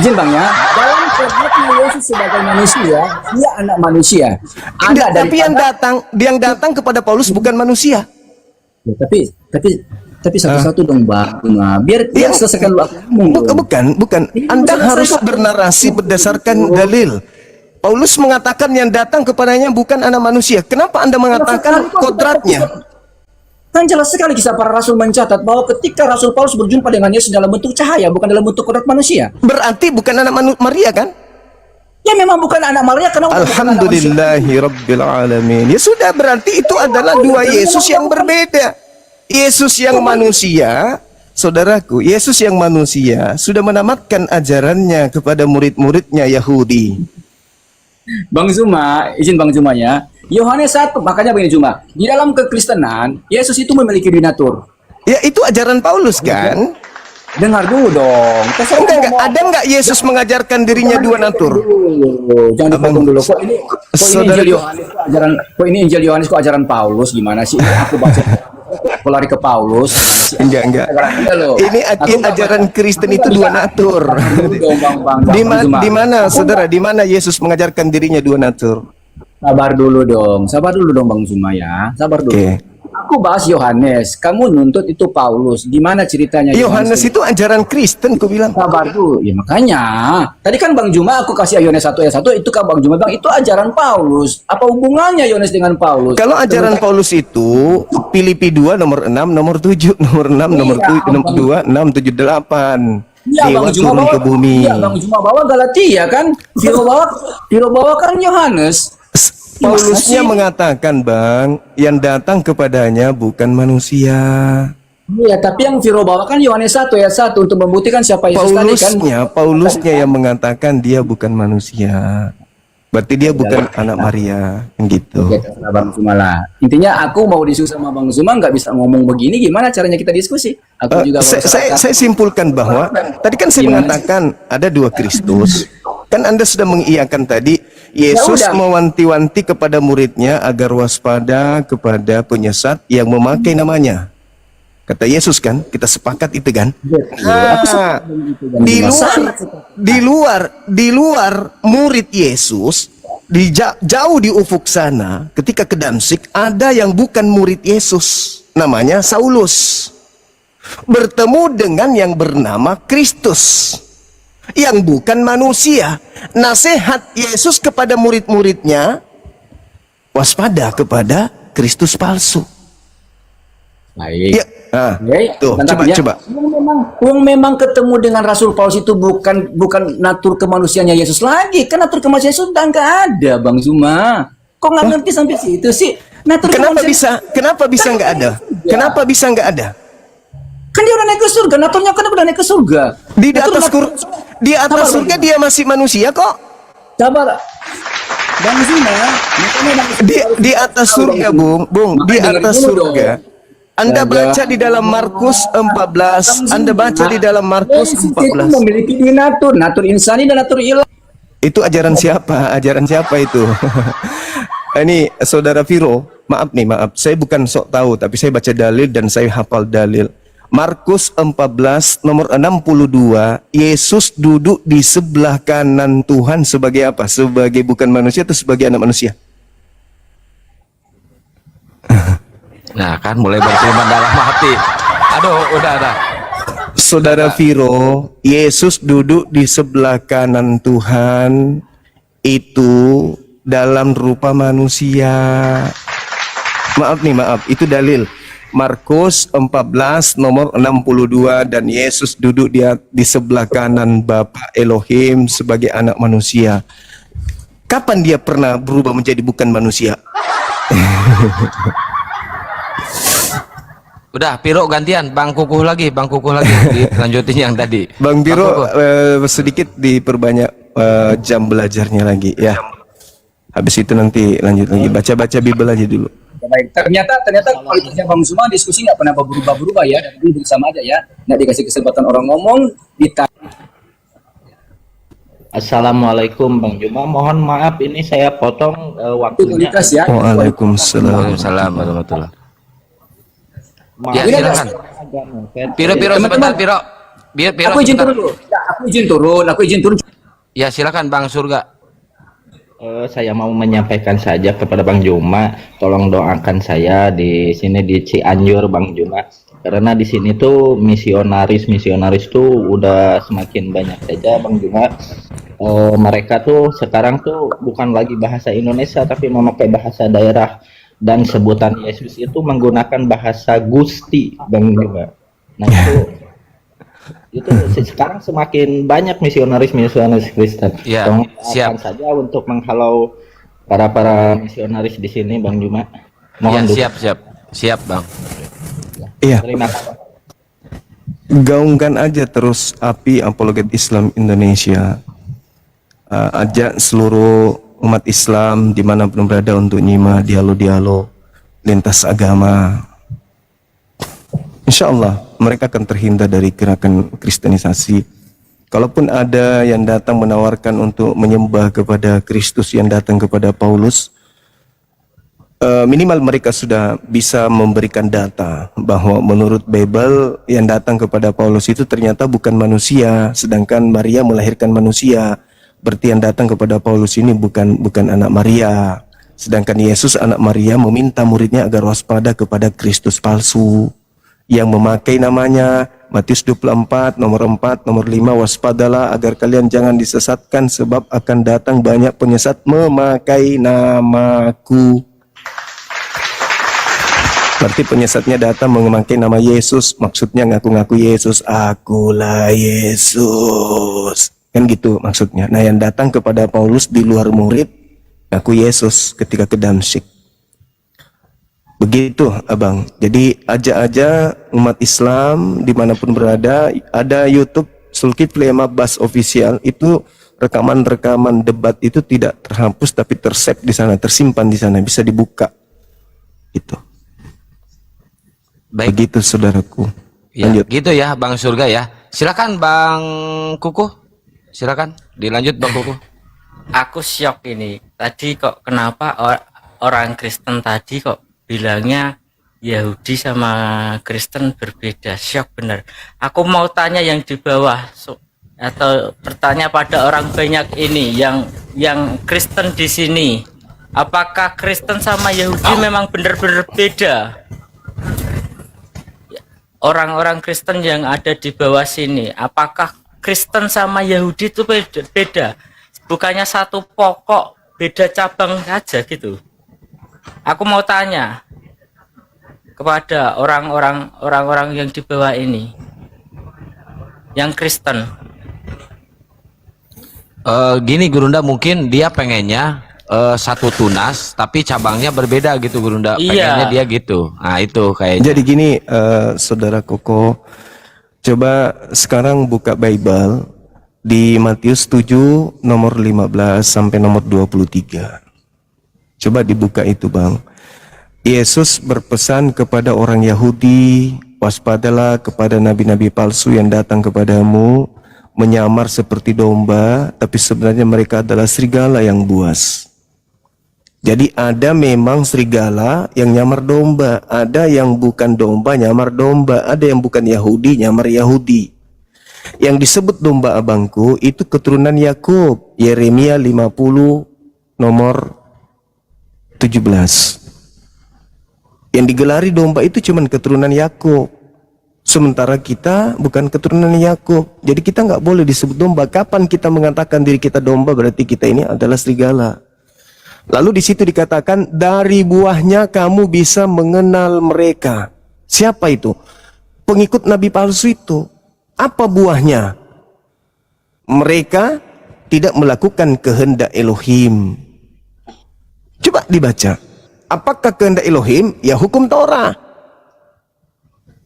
izin Bang ya. Dalam kodratnya Yesus sebagai manusia, dia anak manusia. Tidak, tapi yang datang kepada Paulus bukan manusia. Ya, tapi satu-satu dong Bang. Nah, biar selesaikan dulu aku ngomong dong. Bukan. Anda harus bernarasi berdasarkan dalil. Paulus mengatakan yang datang kepadanya bukan anak manusia. Kenapa Anda mengatakan kodratnya? Kan jelas sekali kisah para rasul mencatat bahwa ketika Rasul Paulus berjumpa dengan Yesus dalam bentuk cahaya, bukan dalam bentuk kodrat manusia. Berarti bukan anak Maria kan? Ya memang bukan anak Maria karena Alhamdulillahi Rabbil Alamin. Ya sudah, berarti itu adalah dua Yesus yang berbeda. Yesus yang manusia, saudaraku, Yesus yang manusia sudah menamatkan ajarannya kepada murid-muridnya Yahudi. Bang Zuma, izin Bang Zuma ya. Yohanes 1, makanya begini Zuma. Di dalam kekristenan, Yesus itu memiliki dinatur. Ya itu ajaran Paulus kan? Dengar dulu dong. Enggak. Ada enggak Yesus mengajarkan dirinya dua natur? Jangan dipotong dulu. Kok ini Injil Yohanes kok ajaran? Kok ini Injil Yohanes kok ajaran Paulus? Gimana sih? Aku baca. Aku lari ke Paulus. Enggak. Ini ajaran Kristen itu dua natur. Di mana, saudara? Di mana Yesus mengajarkan dirinya dua natur? Sabar dulu dong Bang Zuma ya. Sabar dulu. Okay. Aku bahas Yohanes, kamu nuntut itu Paulus. Gimana ceritanya? Yohanes itu ajaran Kristen, ku bilang. Sabar dulu. Ya makanya. Tadi kan Bang Zuma aku kasih Yohanes 1 ayat 1, itu kan Bang Zuma bilang itu ajaran Paulus. Apa hubungannya Yohanes dengan Paulus? Kalau ajaran Paulus itu Filipi 2 nomor 6, nomor 7, nomor 6, nomor 2, 6, 7, 8. Iya, Dewa Bang Zuma turun bawa, ke bumi. Iya, Bang Zuma bawa Galatia kan? Firo bawa kan Yohanes. Paulusnya mengatakan, Bang, yang datang kepadanya bukan manusia. Iya, tapi yang Firo bawa kan Yohanes 1 ayat 1 untuk membuktikan siapa Yesus tadi kan. Paulusnya yang mengatakan dia bukan manusia. Berarti dia bukan anak Maria, gitu. Oke, Bang Zuma lah. Intinya aku mau diskusi sama Bang Zuma, nggak bisa ngomong begini. Gimana caranya kita diskusi? Aku juga saya simpulkan bahwa tadi kan saya mengatakan ada dua Kristus. Kan Anda sudah mengiyakan tadi Yesus mewanti-wanti kepada muridnya agar waspada kepada penyesat yang memakai namanya. Kata Yesus kan, kita sepakat itu kan? Nah, di luar murid Yesus, jauh di ufuk sana, ketika ke Damsyik ada yang bukan murid Yesus, namanya Saulus. Bertemu dengan yang bernama Kristus, yang bukan manusia. Nasihat Yesus kepada murid-muridnya, waspada kepada Kristus palsu. Baik. Ya, tuh, coba. Memang ketemu dengan Rasul Paulus itu bukan natur kemanusiaannya Yesus lagi. Kan natur kemanusiaan Yesus udah nggak ada, Bang Zuma. Kok nggak ngerti sampai situ sih? Kenapa bisa nggak ada? Kenapa bisa nggak ada? Kan dia udah naik ke surga, naturnya kan udah naik ke surga. Di atas surga dia masih manusia kok. Sabar, Bang Zuma. Di atas surga, Bung, di atas surga. Anda baca di dalam Markus 14. Anda baca di dalam Markus 14. Itu memiliki natur insani dan natur ilahi. Itu ajaran siapa? Ajaran siapa itu? Ini saudara Viro, maaf, saya bukan sok tahu, tapi saya baca dalil dan saya hafal dalil. Markus 14 nomor 62, Yesus duduk di sebelah kanan Tuhan sebagai apa? Sebagai bukan manusia atau sebagai anak manusia? Nah kan mulai berfirman dalam hati. Aduh, udah. Saudara Viro, Yesus duduk di sebelah kanan Tuhan itu dalam rupa manusia. Maaf, itu dalil. Markus 14 nomor 62, dan Yesus duduk di sebelah kanan Bapa Elohim sebagai anak manusia. Kapan dia pernah berubah menjadi bukan manusia? Udah, Piro gantian, Bang Kukuh lagi, lanjutin yang tadi. Bang Piro sedikit diperbanyak jam belajarnya lagi ya. Habis itu nanti lanjut lagi, baca Bible aja dulu. Baik, ternyata kualitasnya Bang Zuma diskusi nggak pernah berubah ya, jadi bersama aja ya, nggak dikasih kesempatan orang ngomong. Assalamualaikum Bang Zuma, mohon maaf ini saya potong waktunya. Ya. Waalaikumsalam warahmatullahi. Maaf, Ya, silakan. Piro sebentar, Piro. Aku izin dulu. aku izin turun. Ya silakan Bang Surga. Saya mau menyampaikan saja kepada Bang Juma, tolong doakan saya di sini di Cianjur, Bang Juma. Karena di sini tuh misionaris tuh udah semakin banyak saja, Bang Juma. Mereka tuh sekarang tuh bukan lagi bahasa Indonesia tapi memakai bahasa daerah, dan sebutan Yesus itu menggunakan bahasa Gusti, Bang Juma. Nah itu sekarang semakin banyak misionaris Kristen. Ya, Tolong siap. doakan saja untuk menghalau para misionaris di sini, Bang Juma. Mohon Ya, siap Bang. Iya, Terima kasih. gaungkan aja terus api apologet Islam Indonesia. Ajak seluruh umat Islam dimanapun berada untuk nyimak dialog-dialog lintas agama. Insya Allah mereka akan terhindar dari gerakan kristenisasi. Kalaupun ada yang datang menawarkan untuk menyembah kepada Kristus yang datang kepada Paulus, minimal mereka sudah bisa memberikan data bahwa menurut Bible yang datang kepada Paulus itu ternyata bukan manusia, sedangkan Maria melahirkan manusia. Berarti yang datang kepada Paulus ini bukan anak Maria. Sedangkan Yesus anak Maria meminta muridnya agar waspada kepada Kristus palsu yang memakai namanya. Matius 24 nomor 4 nomor 5, waspadalah agar kalian jangan disesatkan sebab akan datang banyak penyesat memakai namaku. Berarti penyesatnya datang memakai nama Yesus, maksudnya ngaku-ngaku Yesus, akulah Yesus. Kan gitu maksudnya. Nah, yang datang kepada Paulus di luar murid ngaku Yesus ketika ke Damsyik. Begitu Abang. Jadi ajak aja umat Islam dimanapun berada. Ada YouTube Zulkifli Abbas Official, itu rekaman-rekaman debat itu tidak terhapus tapi tersave di sana, tersimpan di sana, bisa dibuka. Itu. Baik. Begitu saudaraku. Ya, Lanjut. gitu ya Bang Surga ya. Silakan Bang Kukuh. Silakan dilanjut Bang Kukuh. Aku syok ini. Tadi kok kenapa orang Kristen tadi kok bilangnya Yahudi sama Kristen berbeda? Syok bener. Aku mau tanya yang di bawah atau bertanya pada orang banyak ini yang Kristen di sini. Apakah Kristen sama Yahudi memang benar-benar beda? Orang-orang Kristen yang ada di bawah sini, apakah Kristen sama Yahudi itu beda? Bukannya satu pokok, beda cabang saja gitu. Aku mau tanya kepada orang-orang yang di bawah ini, yang Kristen. Gini Gurunda, mungkin dia pengennya satu tunas tapi cabangnya berbeda gitu Gurunda. Pengennya dia gitu. Nah itu kayaknya. Jadi gini saudara Koko, coba sekarang buka Bible di Matius 7 nomor 15 sampai nomor 23. Coba dibuka itu Bang. Yesus berpesan kepada orang Yahudi, waspadalah kepada nabi-nabi palsu yang datang kepadamu, menyamar seperti domba, tapi sebenarnya mereka adalah serigala yang buas. Jadi ada memang serigala yang nyamar domba, ada yang bukan domba nyamar domba, ada yang bukan Yahudi nyamar Yahudi. Yang disebut domba abangku itu keturunan Yakub, Yeremia 50 nomor 17. Yang digelari domba itu cuman keturunan Yakub. Sementara kita bukan keturunan Yakub. Jadi kita nggak boleh disebut domba. Kapan kita mengatakan diri kita domba, berarti kita ini adalah serigala. Lalu di situ dikatakan dari buahnya kamu bisa mengenal mereka. Siapa itu? Pengikut nabi palsu itu. Apa buahnya? Mereka tidak melakukan kehendak Elohim. Coba dibaca. Apakah kehendak Elohim? Ya hukum Torah.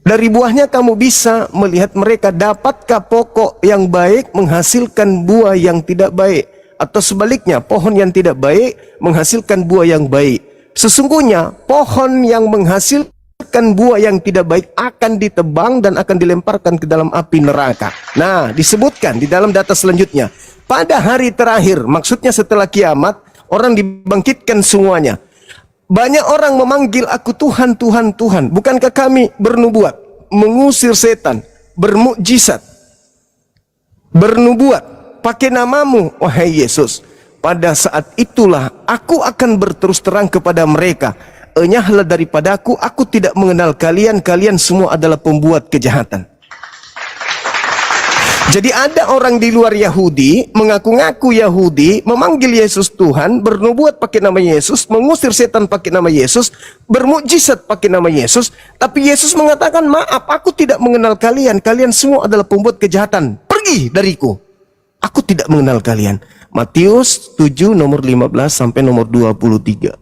Dari buahnya kamu bisa melihat mereka. Dapatkah pokok yang baik menghasilkan buah yang tidak baik? Atau sebaliknya, pohon yang tidak baik menghasilkan buah yang baik. Sesungguhnya pohon yang menghasilkan buah yang tidak baik akan ditebang dan akan dilemparkan ke dalam api neraka. Nah, disebutkan di dalam data selanjutnya, pada hari terakhir, maksudnya setelah kiamat, orang dibangkitkan semuanya. Banyak orang memanggil aku Tuhan, Tuhan, Tuhan. Bukankah kami bernubuat, mengusir setan, bermukjizat, bernubuat pakai namamu, wahai Yesus. Pada saat itulah aku akan berterus terang kepada mereka, enyahlah daripadaku, aku tidak mengenal kalian, kalian semua adalah pembuat kejahatan. Jadi ada orang di luar Yahudi, mengaku-ngaku Yahudi, memanggil Yesus Tuhan, bernubuat pakai nama Yesus, mengusir setan pakai nama Yesus, bermukjizat pakai nama Yesus, tapi Yesus mengatakan, maaf, aku tidak mengenal kalian, kalian semua adalah pembuat kejahatan, pergi dariku, aku tidak mengenal kalian. Matius 7 nomor 15 sampai nomor 23.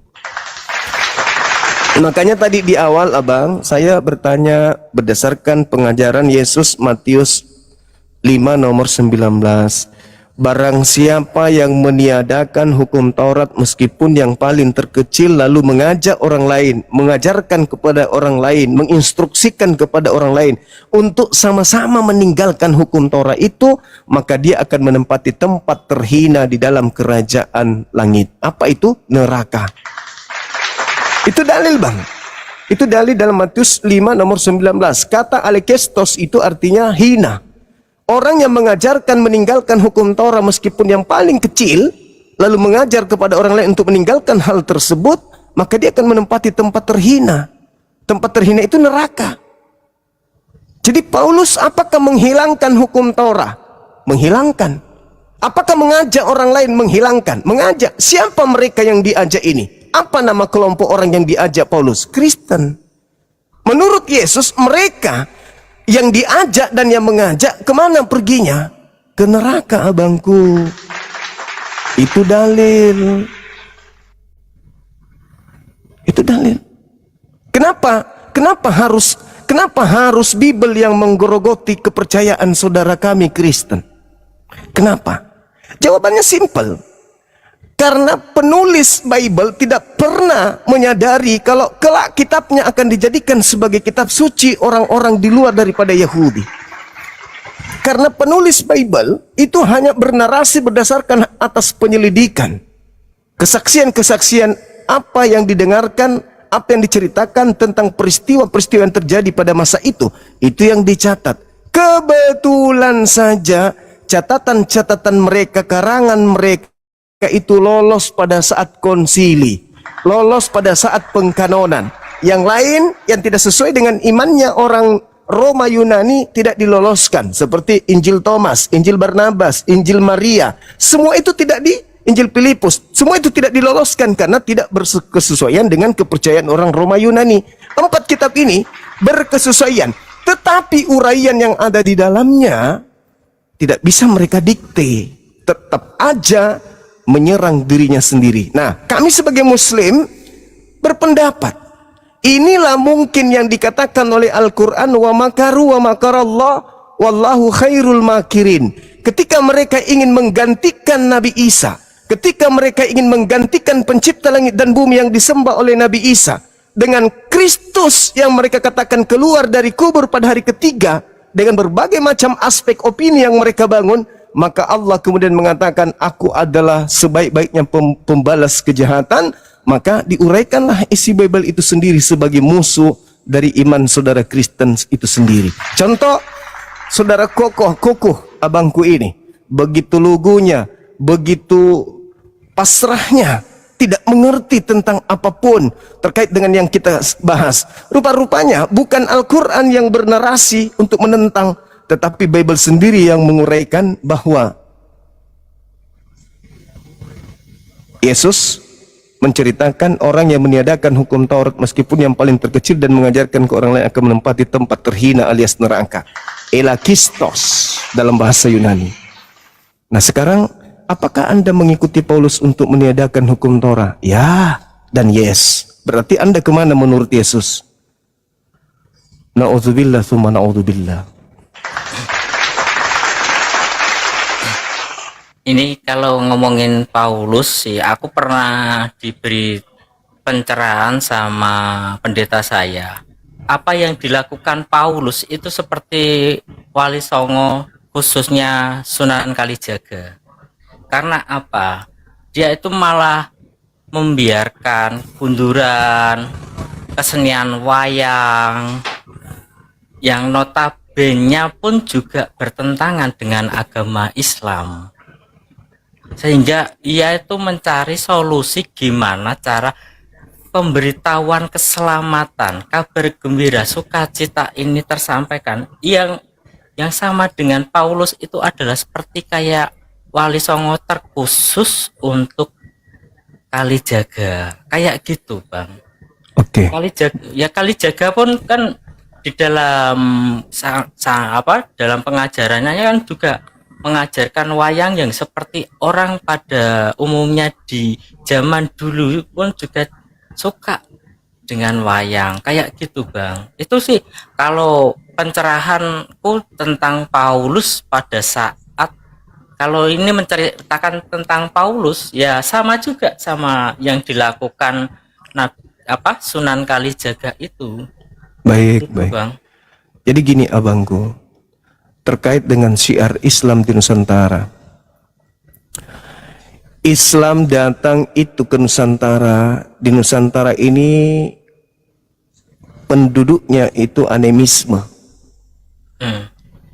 Makanya tadi di awal abang, saya bertanya berdasarkan pengajaran Yesus Matius 5 nomor 19. Barang siapa yang meniadakan hukum Taurat meskipun yang paling terkecil, lalu mengajak orang lain, mengajarkan kepada orang lain, menginstruksikan kepada orang lain untuk sama-sama meninggalkan hukum Taurat itu, maka dia akan menempati tempat terhina di dalam kerajaan langit. Apa itu? Neraka. Itu dalil bang. Itu dalil dalam Matius 5 nomor 19. Kata alekestos itu artinya hina. Orang yang mengajarkan meninggalkan hukum Taurat meskipun yang paling kecil, lalu mengajar kepada orang lain untuk meninggalkan hal tersebut, maka dia akan menempati tempat terhina. Tempat terhina itu neraka. Jadi Paulus apakah menghilangkan hukum Taurat? Menghilangkan. Apakah mengajak orang lain? Menghilangkan. Mengajak. Siapa mereka yang diajak ini? Apa nama kelompok orang yang diajak Paulus? Kristen. Menurut Yesus, mereka yang diajak dan yang mengajak kemana perginya? Ke neraka abangku. Itu dalil. Itu dalil. Kenapa harus Bible yang menggerogoti kepercayaan saudara kami Kristen? Kenapa? Jawabannya simpel. Karena penulis Bible tidak pernah menyadari kalau kelak kitabnya akan dijadikan sebagai kitab suci orang-orang di luar daripada Yahudi. Karena penulis Bible itu hanya bernarasi berdasarkan atas penyelidikan, kesaksian-kesaksian apa yang didengarkan, apa yang diceritakan tentang peristiwa-peristiwa yang terjadi pada masa itu yang dicatat. Kebetulan saja catatan-catatan mereka, karangan mereka itu lolos pada saat konsili, lolos pada saat pengkanonan. Yang lain yang tidak sesuai dengan imannya orang Roma Yunani tidak diloloskan, seperti Injil Thomas, Injil Barnabas, Injil Maria. Semua itu tidak di Injil Filipus, semua itu tidak diloloskan karena tidak berkesesuaian dengan kepercayaan orang Roma Yunani. 4 kitab ini berkesesuaian, tetapi uraian yang ada di dalamnya tidak bisa mereka dikte, tetap aja menyerang dirinya sendiri. Nah, kami sebagai Muslim berpendapat inilah mungkin yang dikatakan oleh Al-Quran, wa makaru wa makarallah wallahu khairul makirin. Ketika mereka ingin menggantikan Nabi Isa, ketika mereka ingin menggantikan pencipta langit dan bumi yang disembah oleh Nabi Isa dengan Kristus yang mereka katakan keluar dari kubur pada hari ketiga, dengan berbagai macam aspek opini yang mereka bangun, maka Allah kemudian mengatakan, aku adalah sebaik-baiknya pembalas kejahatan. Maka diuraikanlah isi Bible itu sendiri sebagai musuh dari iman saudara Kristen itu sendiri. Contoh, saudara kokoh abangku ini, begitu lugunya, begitu pasrahnya, tidak mengerti tentang apapun terkait dengan yang kita bahas. Rupa-rupanya bukan Al-Quran yang bernarasi untuk menentang, tetapi Bible sendiri yang menguraikan bahwa Yesus menceritakan orang yang meniadakan hukum Taurat meskipun yang paling terkecil dan mengajarkan ke orang lain akan menempati tempat terhina alias neraka. Elakistos dalam bahasa Yunani. Nah sekarang, apakah Anda mengikuti Paulus untuk meniadakan hukum Taurat? Ya dan yes. Berarti Anda kemana menurut Yesus? Na'udzubillah thumma na'udzubillah. Ini kalau ngomongin Paulus sih, aku pernah diberi pencerahan sama pendeta saya. Apa yang dilakukan Paulus itu seperti Wali Songo, khususnya Sunan Kalijaga. Karena apa? Dia itu malah membiarkan kunduran, kesenian wayang, yang bandnya pun juga bertentangan dengan agama Islam. Sehingga ia itu mencari solusi gimana cara pemberitahuan keselamatan, kabar gembira, sukacita ini tersampaikan. Yang sama dengan Paulus itu adalah seperti kayak Wali Songo terkhusus untuk Kalijaga, kayak gitu, Bang. Oke. Kalijaga pun kan di dalam dalam pengajarannya kan juga mengajarkan wayang yang seperti orang pada umumnya di zaman dulu pun juga suka dengan wayang kayak gitu, Bang. Itu sih kalau pencerahanku tentang Paulus pada saat kalau ini menceritakan tentang Paulus ya sama juga sama yang dilakukan Sunan Kalijaga itu. Baik, Gitu, baik. Bang. Jadi gini abangku, terkait dengan syiar Islam di Nusantara. Islam datang itu ke Nusantara. Di Nusantara ini penduduknya itu animisme.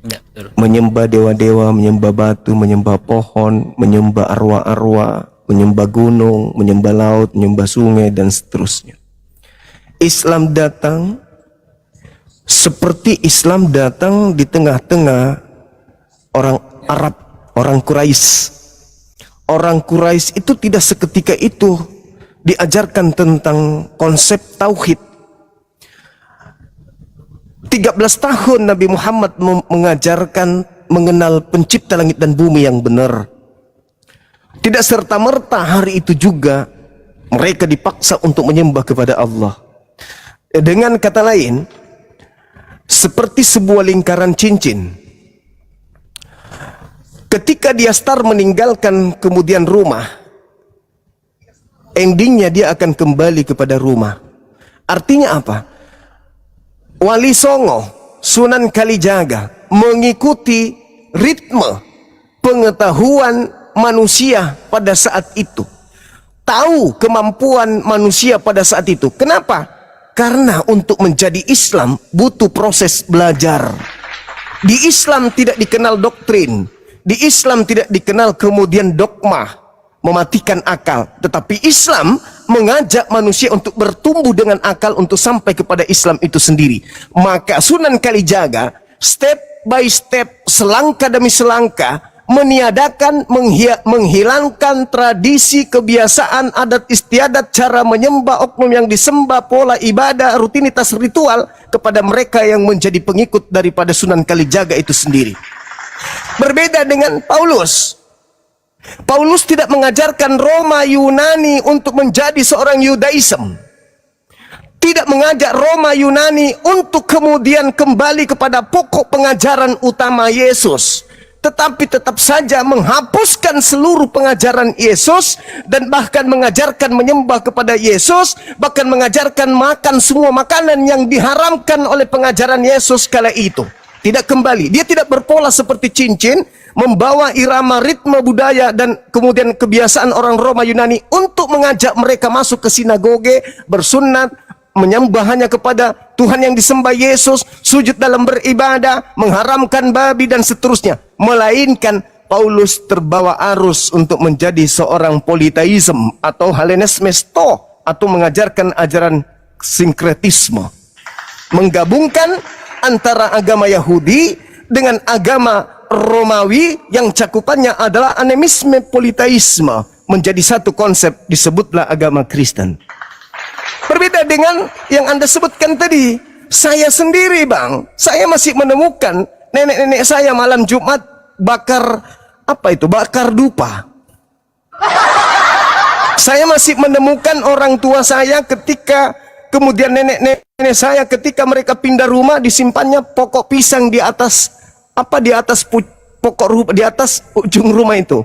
Ya, betul. Menyembah dewa-dewa, menyembah batu, menyembah pohon, menyembah arwah-arwah, menyembah gunung, menyembah laut, menyembah sungai, dan seterusnya. Islam datang seperti Islam datang di tengah-tengah orang Arab, orang Quraisy. Orang Quraisy itu tidak seketika itu diajarkan tentang konsep tauhid. 13 tahun Nabi Muhammad mengajarkan mengenal pencipta langit dan bumi yang benar. Tidak serta-merta hari itu juga mereka dipaksa untuk menyembah kepada Allah. Dengan kata lain, seperti sebuah lingkaran cincin. Ketika dia start meninggalkan kemudian rumah, endingnya dia akan kembali kepada rumah. Artinya apa? Wali Songo, Sunan Kalijaga mengikuti ritme pengetahuan manusia pada saat itu. Tahu kemampuan manusia pada saat itu. Kenapa? Karena untuk menjadi Islam butuh proses belajar. Di Islam tidak dikenal doktrin. Di Islam tidak dikenal kemudian dogma, mematikan akal. Tetapi Islam mengajak manusia untuk bertumbuh dengan akal untuk sampai kepada Islam itu sendiri. Maka Sunan Kalijaga step by step, selangkah demi selangkah, meniadakan, menghilangkan tradisi, kebiasaan, adat istiadat, cara menyembah, oknum yang disembah, pola ibadah, rutinitas ritual kepada mereka yang menjadi pengikut daripada Sunan Kalijaga itu sendiri. Berbeda dengan Paulus. Paulus tidak mengajarkan Roma Yunani untuk menjadi seorang Yudaism. Tidak mengajak Roma Yunani untuk kemudian kembali kepada pokok pengajaran utama Yesus. Tetapi tetap saja menghapuskan seluruh pengajaran Yesus dan bahkan mengajarkan menyembah kepada Yesus, bahkan mengajarkan makan semua makanan yang diharamkan oleh pengajaran Yesus kala itu. Tidak kembali, dia tidak berpola seperti cincin, membawa irama ritme budaya dan kemudian kebiasaan orang Roma Yunani untuk mengajak mereka masuk ke sinagoge, bersunat, menyembah hanya kepada Tuhan yang disembah Yesus, sujud dalam beribadah, mengharamkan babi dan seterusnya. Melainkan Paulus terbawa arus untuk menjadi seorang politeisme atau Hellenismesto, atau mengajarkan ajaran sinkretisme, menggabungkan antara agama Yahudi dengan agama Romawi yang cakupannya adalah animisme politeisme, menjadi satu konsep, disebutlah agama Kristen. Berbeda dengan yang Anda sebutkan tadi. Saya sendiri, Bang, saya masih menemukan nenek-nenek saya malam Jumat bakar bakar dupa. Saya masih menemukan orang tua saya ketika kemudian nenek-nenek saya ketika mereka pindah rumah disimpannya pokok pisang di atas di atas ujung rumah itu.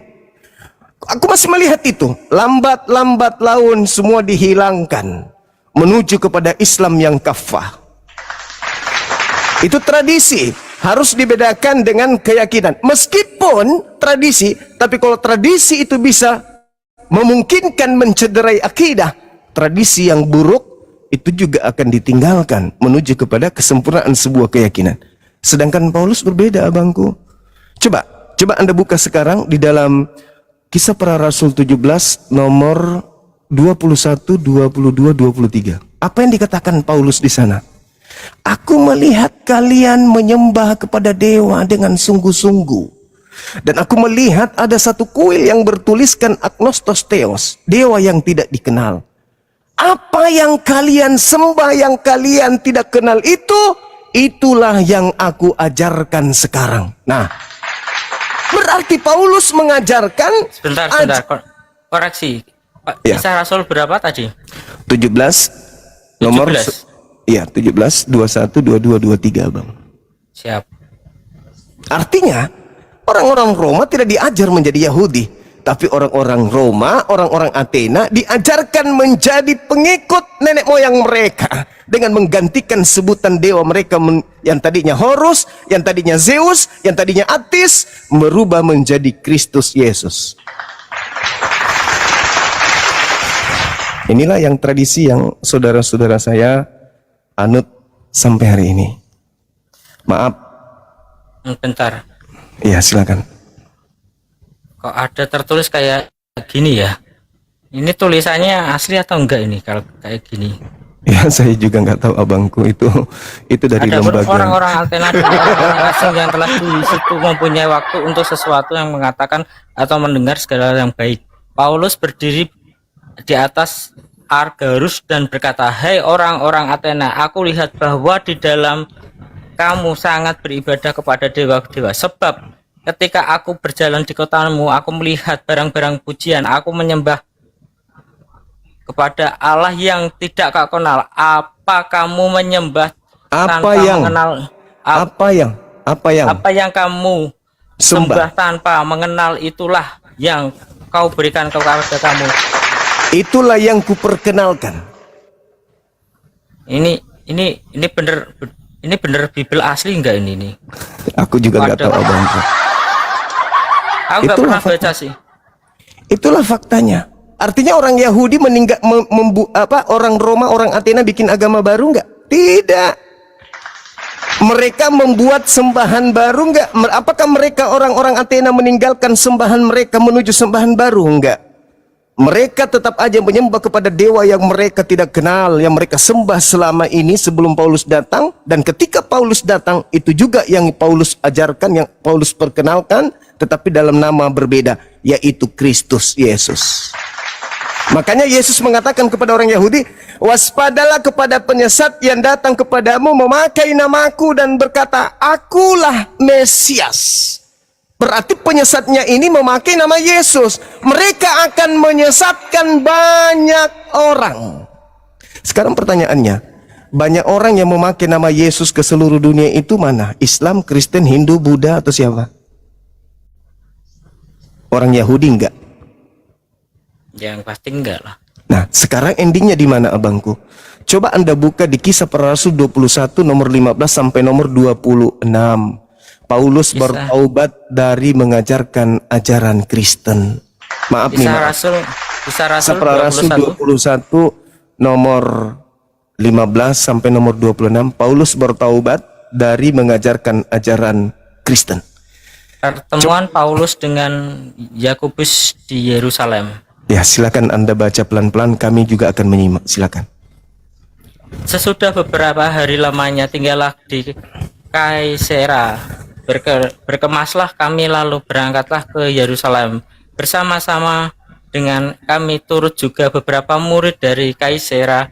Aku masih melihat itu. Lambat laun semua dihilangkan menuju kepada Islam yang kafah. Itu tradisi, harus dibedakan dengan keyakinan. Meskipun tradisi, tapi kalau tradisi itu bisa memungkinkan mencederai akidah, tradisi yang buruk itu juga akan ditinggalkan menuju kepada kesempurnaan sebuah keyakinan. Sedangkan Paulus berbeda, abangku. Coba Anda buka sekarang di dalam Kisah Para Rasul 17 nomor 21, 22, 23. Apa yang dikatakan Paulus di sana? Aku melihat kalian menyembah kepada dewa dengan sungguh-sungguh. Dan aku melihat ada satu kuil yang bertuliskan Agnostos Theos, dewa yang tidak dikenal. Apa yang kalian sembah yang kalian tidak kenal itu, itulah yang aku ajarkan sekarang. Nah, berarti Paulus mengajarkan. Sebentar, koreksi. Pak, Ya. Kisah Rasul berapa tadi? 17 nomor 17. Iya, 17, 21, 22, 23, Bang. Siap. Artinya, orang-orang Roma tidak diajar menjadi Yahudi, tapi orang-orang Roma, orang-orang Athena diajarkan menjadi pengikut nenek moyang mereka dengan menggantikan sebutan dewa mereka yang tadinya Horus, yang tadinya Zeus, yang tadinya Atis, merubah menjadi Kristus Yesus. Inilah yang tradisi yang saudara-saudara saya anut sampai hari ini. Maaf. Bentar. Iya, silakan. Kok ada tertulis kayak gini ya? Ini tulisannya asli atau enggak ini kalau kayak gini? Ya, saya juga nggak tahu, abangku. Itu dari Ada lembaga. orang-orang Athena dan orang asing yang telah di situ mempunyai waktu untuk sesuatu yang mengatakan atau mendengar segala yang baik. Paulus berdiri di atas Argarus dan berkata, "Hai orang-orang Athena, aku lihat bahwa di dalam kamu sangat beribadah kepada dewa-dewa. Sebab ketika aku berjalan di kotamu, aku melihat barang-barang pujian. Aku menyembah kepada Allah yang tidak kau kenal. Apa kamu menyembah tanpa mengenal? Apa yang kamu sembah tanpa mengenal, itulah yang kau berikan kepada kamu. Itulah yang kuperkenalkan." Ini bener Bible asli enggak ini? Aku juga nggak tahu, abangku. Aku nggak pernah baca sih. Itulah faktanya. Artinya orang Yahudi orang Roma, orang Athena bikin agama baru nggak? Tidak. Mereka membuat sembahan baru nggak? Apakah mereka orang-orang Athena meninggalkan sembahan mereka menuju sembahan baru? Enggak. Mereka tetap aja menyembah kepada dewa yang mereka tidak kenal, yang mereka sembah selama ini sebelum Paulus datang. Dan ketika Paulus datang, itu juga yang Paulus ajarkan, yang Paulus perkenalkan, tetapi dalam nama berbeda, yaitu Kristus Yesus. Makanya Yesus mengatakan kepada orang Yahudi, "Waspadalah kepada penyesat yang datang kepadamu memakai namaku dan berkata, Akulah Mesias." Berarti penyesatnya ini memakai nama Yesus. Mereka akan menyesatkan banyak orang. Sekarang pertanyaannya, banyak orang yang memakai nama Yesus ke seluruh dunia itu mana? Islam, Kristen, Hindu, Buddha, atau siapa? Orang Yahudi enggak? Yang pasti enggak lah. Nah, sekarang endingnya di mana, abangku? Coba Anda buka di Kisah Para Rasul 21 nomor 15 sampai nomor 26. Paulus bertaubat dari mengajarkan ajaran Kristen. Maaf nih, Kisah Rasul Para Rasul 21 nomor 15 sampai nomor 26. Paulus bertaubat dari mengajarkan ajaran Kristen. Pertemuan Paulus dengan Yakobus di Yerusalem. Ya, silakan Anda baca pelan-pelan, kami juga akan menyimak. Silakan. Sesudah beberapa hari lamanya tinggallah di Kaisera. Berkemaslah kami lalu berangkatlah ke Yerusalem. Bersama-sama dengan kami turut juga beberapa murid dari Kaisarea.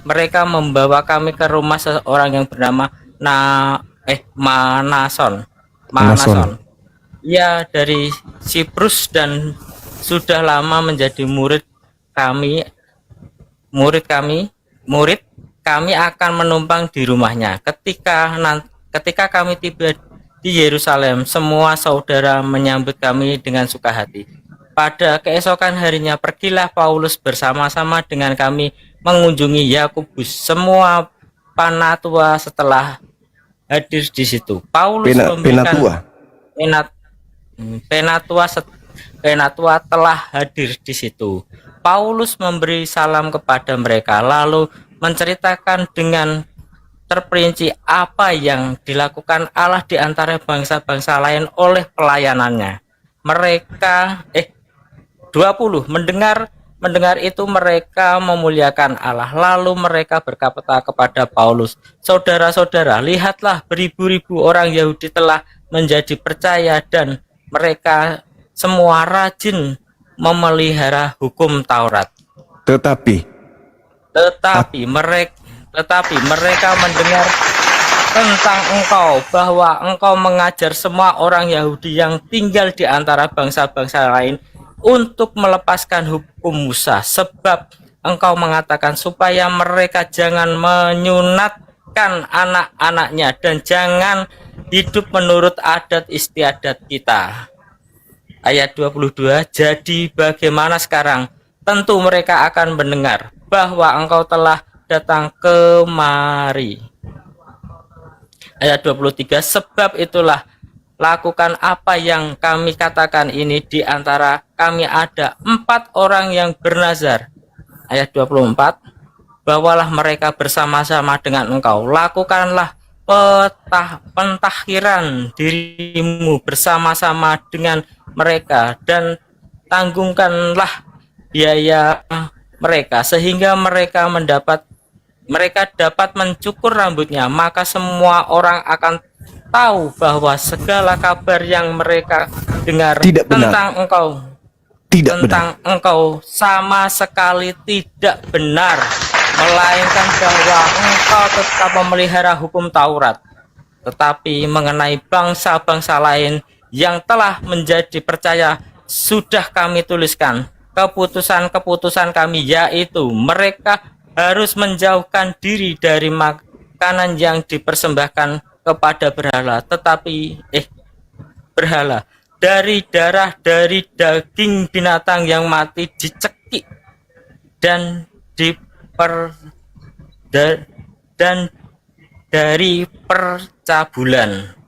Mereka membawa kami ke rumah seorang yang bernama Manason. Ia dari Siprus dan sudah lama menjadi murid kami. Kami akan menumpang di rumahnya. Ketika kami tiba di Yerusalem, semua saudara menyambut kami dengan suka hati. Pada keesokan harinya pergilah Paulus bersama-sama dengan kami mengunjungi Yakobus. Semua penatua setelah hadir di situ. Paulus penatua telah hadir di situ. Paulus memberi salam kepada mereka lalu menceritakan dengan terperinci apa yang dilakukan Allah di antara bangsa-bangsa lain oleh pelayanannya. Mereka 20 mendengar itu mereka memuliakan Allah. Lalu mereka berkata kepada Paulus, "Saudara-saudara, lihatlah beribu-ribu orang Yahudi telah menjadi percaya dan mereka semua rajin memelihara hukum Taurat. Tetapi mereka mendengar tentang engkau, bahwa engkau mengajar semua orang Yahudi yang tinggal di antara bangsa-bangsa lain untuk melepaskan hukum Musa, sebab engkau mengatakan supaya mereka jangan menyunatkan anak-anaknya dan jangan hidup menurut adat istiadat kita." Ayat 22, "Jadi bagaimana sekarang? Tentu mereka akan mendengar bahwa engkau telah datang kemari." Ayat 23, "Sebab itulah lakukan apa yang kami katakan ini, di antara kami ada 4 orang yang bernazar." Ayat 24, "Bawalah mereka bersama-sama dengan engkau, lakukanlah pentahiran dirimu bersama-sama dengan mereka, dan tanggungkanlah biaya mereka sehingga mereka dapat mencukur rambutnya, maka semua orang akan tahu bahwa segala kabar yang mereka dengar Tidak benar. tentang engkau Tidak benar. engkau sama sekali tidak benar, melainkan bahwa engkau tetap memelihara hukum Taurat. Tetapi mengenai bangsa-bangsa lain yang telah menjadi percaya, sudah kami tuliskan keputusan-keputusan kami, yaitu mereka harus menjauhkan diri dari makanan yang dipersembahkan kepada berhala, berhala, dari darah, dari daging binatang yang mati dicekik dan dari percabulan.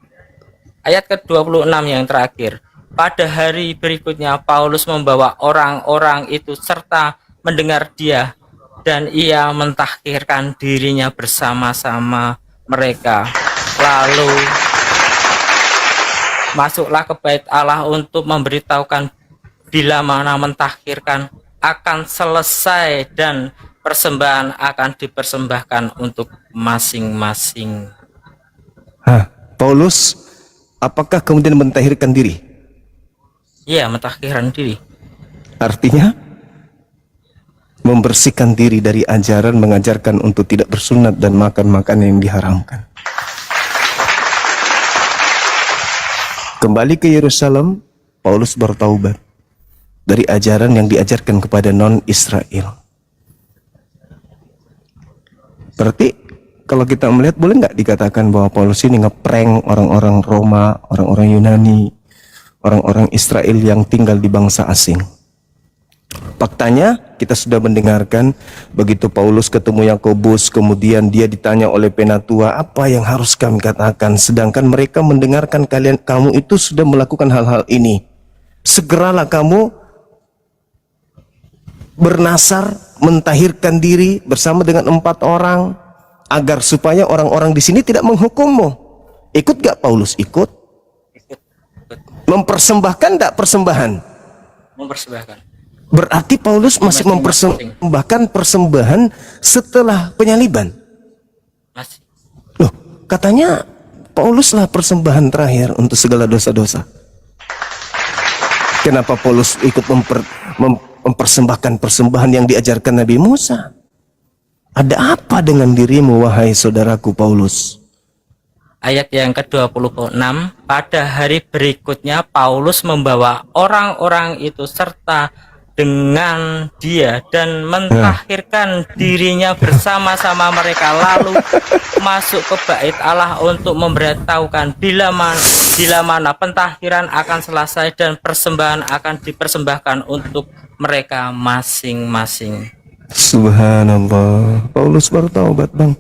Ayat ke-26 yang terakhir, "Pada hari berikutnya Paulus membawa orang-orang itu serta mendengar dia, dan ia mentahkirkan dirinya bersama-sama mereka. Lalu masuklah ke bait Allah untuk memberitahukan bila mana mentahkirkan akan selesai dan persembahan akan dipersembahkan untuk masing-masing." Paulus apakah kemudian mentahirkan diri? Ya, mentahkirkan diri. Artinya membersihkan diri dari ajaran mengajarkan untuk tidak bersunat dan makan makanan yang diharamkan. Kembali ke Yerusalem, Paulus bertaubat dari ajaran yang diajarkan kepada non-Israel. Berarti kalau kita melihat, boleh nggak dikatakan bahwa Paulus ini ngeprank orang-orang Roma, orang-orang Yunani, orang-orang Israel yang tinggal di bangsa asing? Faktanya kita sudah mendengarkan begitu Paulus ketemu Yakobus, kemudian dia ditanya oleh penatua, apa yang harus kami katakan, sedangkan mereka mendengarkan kamu itu sudah melakukan hal-hal ini. Segeralah kamu bernasar, mentahirkan diri bersama dengan 4 orang, agar supaya orang-orang di sini tidak menghukummu. Ikut gak Paulus? Ikut. Mempersembahkan tak persembahan? Mempersembahkan. Berarti Paulus masih mempersembahkan persembahan setelah penyaliban. Masih. Loh, katanya Pauluslah persembahan terakhir untuk segala dosa-dosa. Kenapa Paulus ikut mempersembahkan persembahan yang diajarkan Nabi Musa? Ada apa dengan dirimu, wahai saudaraku Paulus? Ayat yang ke-26, "Pada hari berikutnya Paulus membawa orang-orang itu serta dengan dia dan mentahirkan dirinya bersama-sama mereka, lalu masuk ke bait Allah untuk memberitahukan bila mana pentahiran akan selesai dan persembahan akan dipersembahkan untuk mereka masing-masing." Subhanallah, Paulus bertaubat, Bang.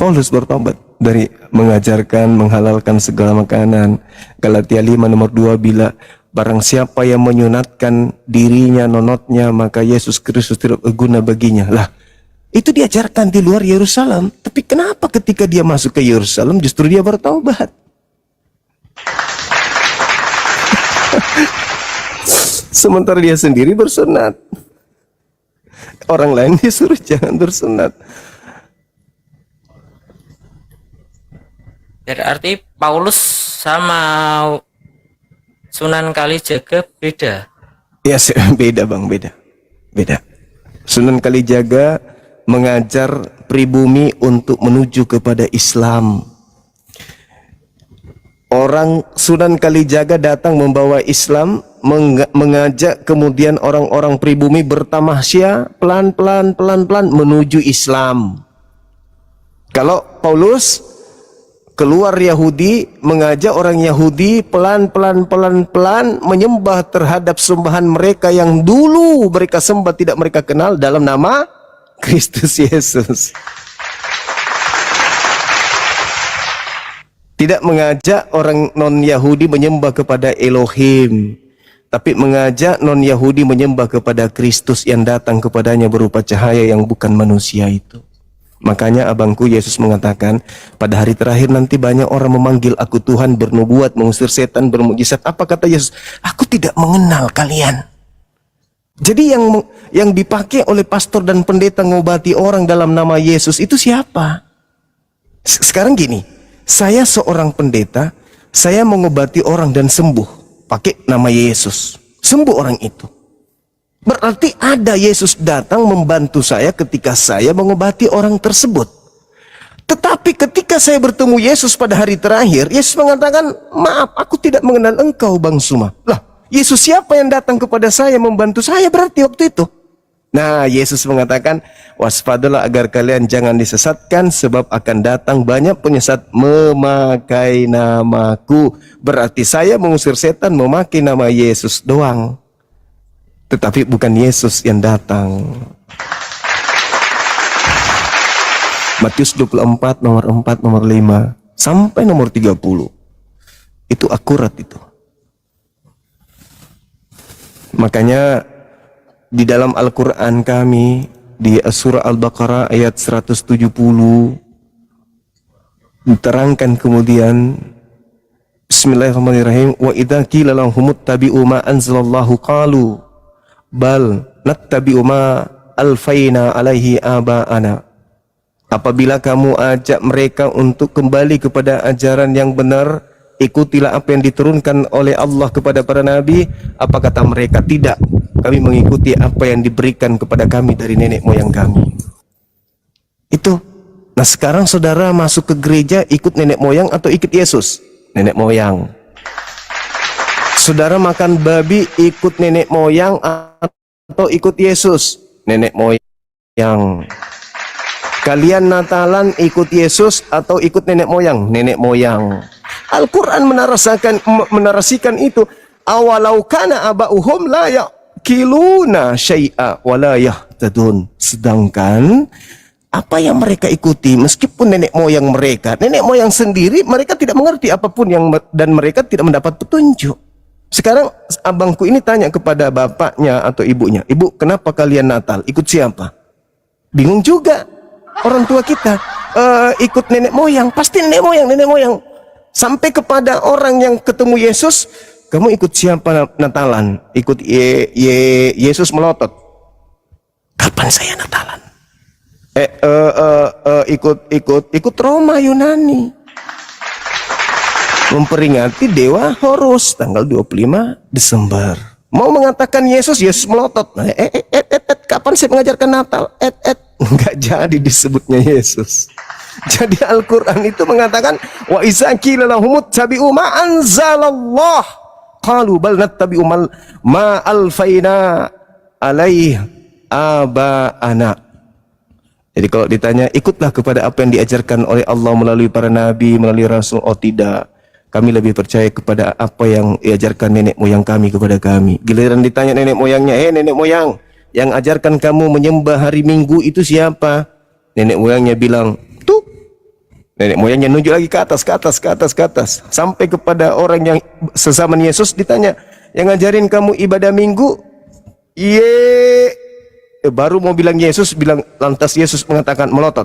Paulus bertobat dari mengajarkan menghalalkan segala makanan. Galatia 5 nomor 2, bila Barang siapa yang menyunatkan dirinya, nonotnya, maka Yesus Kristus tidak berguna baginya. Lah, itu diajarkan di luar Yerusalem. Tapi kenapa ketika dia masuk ke Yerusalem justru dia bertaubat? Sementara dia sendiri bersunat. Orang lain disuruh jangan bersunat. Berarti Paulus sama Sunan Kalijaga beda. Ya, beda bang, beda. Sunan Kalijaga mengajar pribumi untuk menuju kepada Islam. Orang Sunan Kalijaga datang membawa Islam, mengajak kemudian orang-orang pribumi bertamasya pelan-pelan menuju Islam. Kalau Paulus keluar Yahudi, mengajak orang Yahudi pelan-pelan menyembah terhadap sembahan mereka yang dulu mereka sembah tidak mereka kenal dalam nama Kristus Yesus. Tidak mengajak orang non-Yahudi menyembah kepada Elohim, tapi mengajak non-Yahudi menyembah kepada Kristus yang datang kepadanya berupa cahaya yang bukan manusia itu. Makanya abangku Yesus mengatakan, pada hari terakhir nanti banyak orang memanggil aku Tuhan, bernubuat, mengusir setan, bermukjizat. Apa kata Yesus? Aku tidak mengenal kalian. Jadi yang dipakai oleh pastor dan pendeta ngobati orang dalam nama Yesus itu siapa? Sekarang gini, saya seorang pendeta, saya mengobati orang dan sembuh pakai nama Yesus. Sembuh orang itu. Berarti ada Yesus datang membantu saya ketika saya mengobati orang tersebut. Tetapi ketika saya bertemu Yesus pada hari terakhir, Yesus mengatakan, maaf, aku tidak mengenal engkau Bang Suma. Lah, Yesus siapa yang datang kepada saya membantu saya berarti waktu itu? Nah, Yesus mengatakan, waspadalah agar kalian jangan disesatkan, sebab akan datang banyak penyesat memakai namaku. Berarti saya mengusir setan memakai nama Yesus doang. Tetapi bukan Yesus yang datang. Matius 24 nomor 4 nomor 5 sampai nomor 30. Itu akurat itu. Makanya di dalam Al-Qur'an kami di surah Al-Baqarah ayat 170 diterangkan kemudian Bismillahirrahmanirrahim, wa idza qila lahum ittabi'u ma anzalallahu qalu bal nattabi'u ma alfaina alaihi aba'ana. Apabila kamu ajak mereka untuk kembali kepada ajaran yang benar, ikutilah apa yang diturunkan oleh Allah kepada para nabi, apa kata mereka? Tidak, kami mengikuti apa yang diberikan kepada kami dari nenek moyang kami. Itu. Nah, sekarang saudara masuk ke gereja ikut nenek moyang atau ikut Yesus? Nenek moyang. Saudara makan babi ikut nenek moyang atau ikut Yesus? Nenek moyang. Kalian Natalan ikut Yesus atau ikut nenek moyang? Nenek moyang. Al-Quran menarasikan itu. Awalau kana aba'uhum la ya'kiluna syai'a wa la yahtadun. Sedangkan apa yang mereka ikuti, meskipun nenek moyang sendiri mereka tidak mengerti apapun dan mereka tidak mendapat petunjuk. Sekarang abangku ini tanya kepada bapaknya atau ibunya, ibu, kenapa kalian Natal? Ikut siapa? Bingung juga orang tua kita. Ikut nenek moyang, pasti nenek moyang. Sampai kepada orang yang ketemu Yesus, kamu ikut siapa Natalan? Ikut Yesus melotot. Kapan saya Natalan? Ikut Roma Yunani. Memperingati Dewa Horus tanggal 25 Desember. Mau mengatakan Yesus melotot. Kapan saya mengajarkan Natal? Enggak jadi disebutnya Yesus. Jadi Al-Quran itu mengatakan wa iza qila lahum ittabi'u ma anzalallah qalu bal nattabi'u ma alfaina alaihi aba'ana. Jadi kalau ditanya ikutlah kepada apa yang diajarkan oleh Allah melalui para nabi, melalui rasul, oh tidak. Kami lebih percaya kepada apa yang diajarkan nenek moyang kami kepada kami. Giliran ditanya nenek moyangnya, nenek moyang, yang ajarkan kamu menyembah hari Minggu itu siapa? Nenek moyangnya bilang, tuh. Nenek moyangnya nunjuk lagi ke atas. Sampai kepada orang yang sezaman Yesus ditanya, Yang ngajarin kamu ibadah minggu, baru mau bilang Yesus, lantas Yesus mengatakan melotot,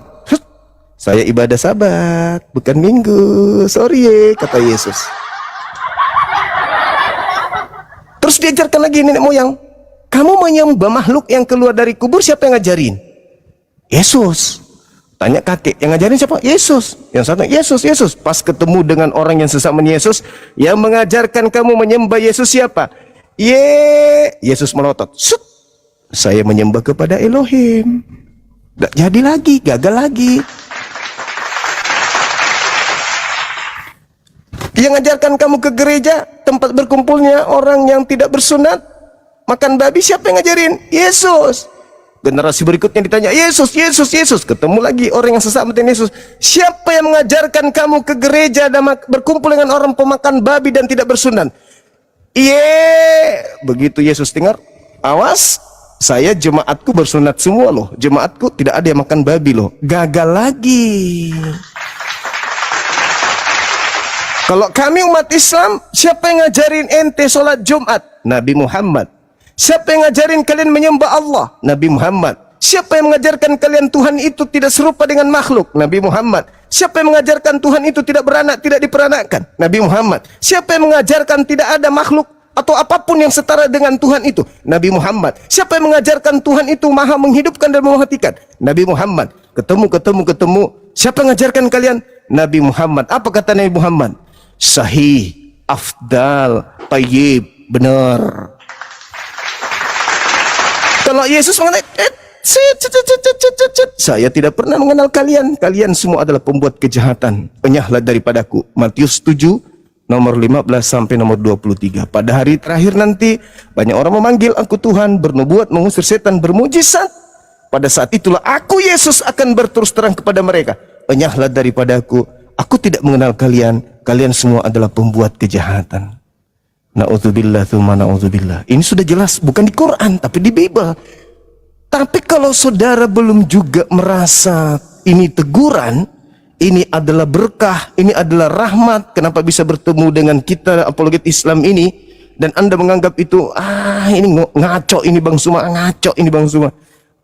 saya ibadah Sabat, bukan minggu, sorry kata Yesus. Terus diajarkan lagi nenek moyang, kamu menyembah makhluk yang keluar dari kubur, siapa yang ngajarin? Yesus. Tanya kakek, yang ngajarin siapa? Yesus. Yang satu, Yesus. Pas ketemu dengan orang yang sesama Yesus, yang mengajarkan kamu menyembah Yesus siapa? Yesus melotot. Sut. Saya menyembah kepada Elohim. Gak jadi lagi, gagal lagi. Yang ngajarkan kamu ke gereja, tempat berkumpulnya orang yang tidak bersunat, makan babi, siapa yang ngajarin? Yesus. Generasi berikutnya ditanya, Yesus. Ketemu lagi orang yang sesama dengan Yesus. Siapa yang mengajarkan kamu ke gereja dan berkumpul dengan orang pemakan babi dan tidak bersunat? Begitu Yesus dengar, awas, saya jemaatku bersunat semua loh. Jemaatku tidak ada yang makan babi loh. Gagal lagi. Kalau kami umat Islam, siapa yang ngajarin ente sholat Jumat? Nabi Muhammad. Siapa yang ngajarin kalian menyembah Allah? Nabi Muhammad. Siapa yang mengajarkan kalian Tuhan itu tidak serupa dengan makhluk? Nabi Muhammad. Siapa yang mengajarkan Tuhan itu tidak beranak, tidak diperanakkan? Nabi Muhammad. Siapa yang mengajarkan tidak ada makhluk atau apapun yang setara dengan Tuhan itu? Nabi Muhammad. Siapa yang mengajarkan Tuhan itu maha menghidupkan dan mematikan? Nabi Muhammad. Ketemu. Siapa yang mengajarkan kalian? Nabi Muhammad. Apa kata Nabi Muhammad? Sahih, afdal, tayyib, benar. Kalau Yesus mengatakan, saya tidak pernah mengenal kalian. Kalian semua adalah pembuat kejahatan. Enyahlah daripadaku. Matius 7, nomor 15 sampai nomor 23. Pada hari terakhir nanti, banyak orang memanggil aku Tuhan, bernubuat, mengusir setan, bermujizat. Pada saat itulah aku, Yesus, akan berterus terang kepada mereka. Enyahlah daripadaku. Aku tidak mengenal kalian. Kalian semua adalah pembuat kejahatan. Na'udzubillah tsumma na'udzubillah. Ini sudah jelas, bukan di Quran tapi di Bible. Tapi kalau saudara belum juga merasa ini teguran, ini adalah berkah, ini adalah rahmat, kenapa bisa bertemu dengan kita apologet Islam ini, dan Anda menganggap itu ini ngaco ini Bang Suma, ngaco ini Bang Suma,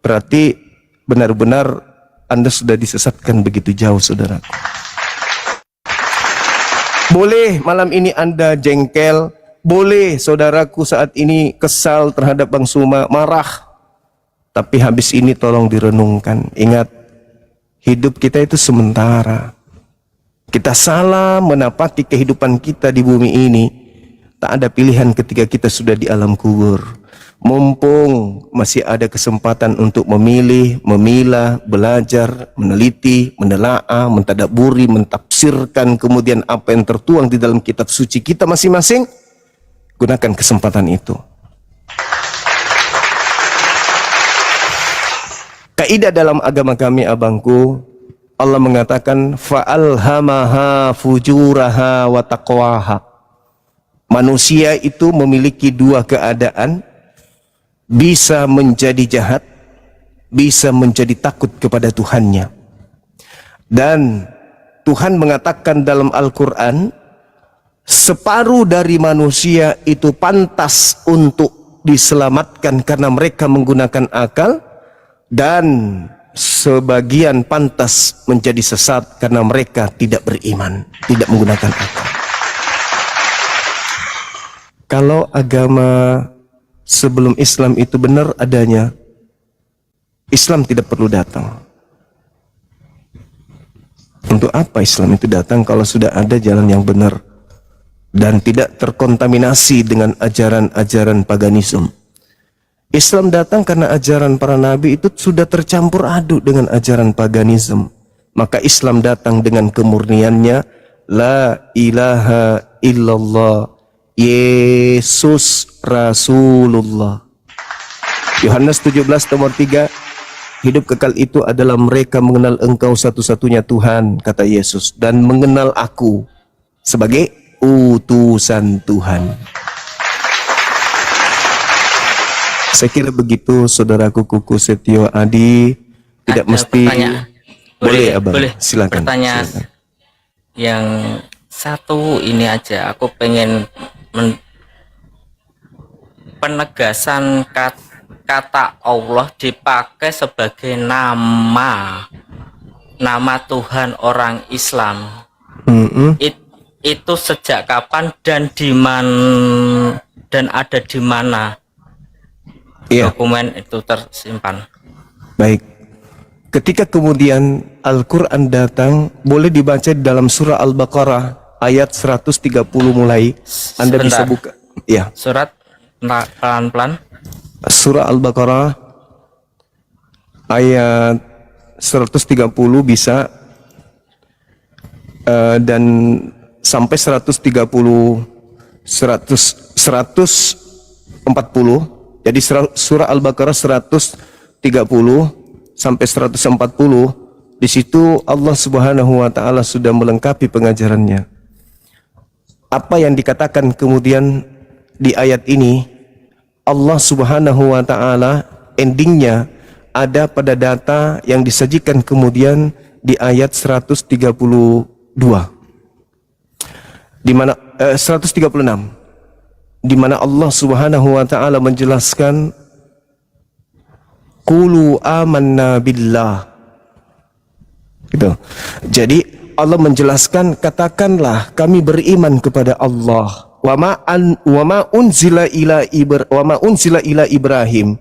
berarti benar-benar Anda sudah disesatkan begitu jauh, saudaraku. Boleh malam ini Anda jengkel, boleh saudaraku saat ini kesal terhadap Bang Suma, marah. Tapi habis ini tolong direnungkan. Ingat, hidup kita itu sementara. Kita salah menapaki kehidupan kita di bumi ini. Tak ada pilihan ketika kita sudah di alam kubur. Mumpung masih ada kesempatan untuk memilih, memilah, belajar, meneliti, menelaah, mentadaburi, mentafsirkan kemudian apa yang tertuang di dalam kitab suci kita masing-masing. Gunakan kesempatan itu. Kaidah dalam agama kami, abangku, Allah mengatakan fa'alhamaha fujuraha wa taqwaha. Manusia itu memiliki dua keadaan, bisa menjadi jahat, bisa menjadi takut kepada Tuhannya. Dan Tuhan mengatakan dalam Al-Quran, separuh dari manusia itu pantas untuk diselamatkan karena mereka menggunakan akal, dan sebagian pantas menjadi sesat karena mereka tidak beriman, tidak menggunakan akal. Kalau agama sebelum Islam itu benar adanya, Islam tidak perlu datang. Untuk apa Islam itu datang kalau sudah ada jalan yang benar dan tidak terkontaminasi dengan ajaran-ajaran paganisme? Islam datang karena ajaran para nabi itu sudah tercampur aduk dengan ajaran paganisme. Maka Islam datang dengan kemurniannya, la ilaha illallah, Yesus Rasulullah. Yohanes 17 nomor 3, hidup kekal itu adalah mereka mengenal Engkau satu-satunya Tuhan, kata Yesus, dan mengenal aku sebagai utusan Tuhan. Saya kira begitu, saudaraku Kuku Setio Adi. Tidak Ada mesti pertanyaan. boleh abang, boleh. silakan. Pertanyaan Silakan. yang satu ini aja, aku pengen penegasan kata Allah dipakai sebagai nama Tuhan orang Islam. Itu sejak kapan dan ada di mana dokumen itu tersimpan? Baik. Ketika kemudian Al-Quran datang, boleh dibaca di dalam surah Al-Baqarah ayat 130 mulai. Anda bisa Sebentar. buka. Ya. Surat pelan-pelan. Surah Al-Baqarah ayat 130 bisa, dan sampai 140. Jadi surah Al-Baqarah 130 sampai 140, di situ Allah Subhanahu wa taala sudah melengkapi pengajarannya. Apa yang dikatakan kemudian di ayat ini, Allah Subhanahu wa taala endingnya ada pada data yang disajikan kemudian di ayat 132. Di mana 136, di mana Allah Subhanahu wa taala menjelaskan qulu amanna billah. Gitu. Jadi Allah menjelaskan, katakanlah kami beriman kepada Allah. Wa ma unzila ila Ibrahim,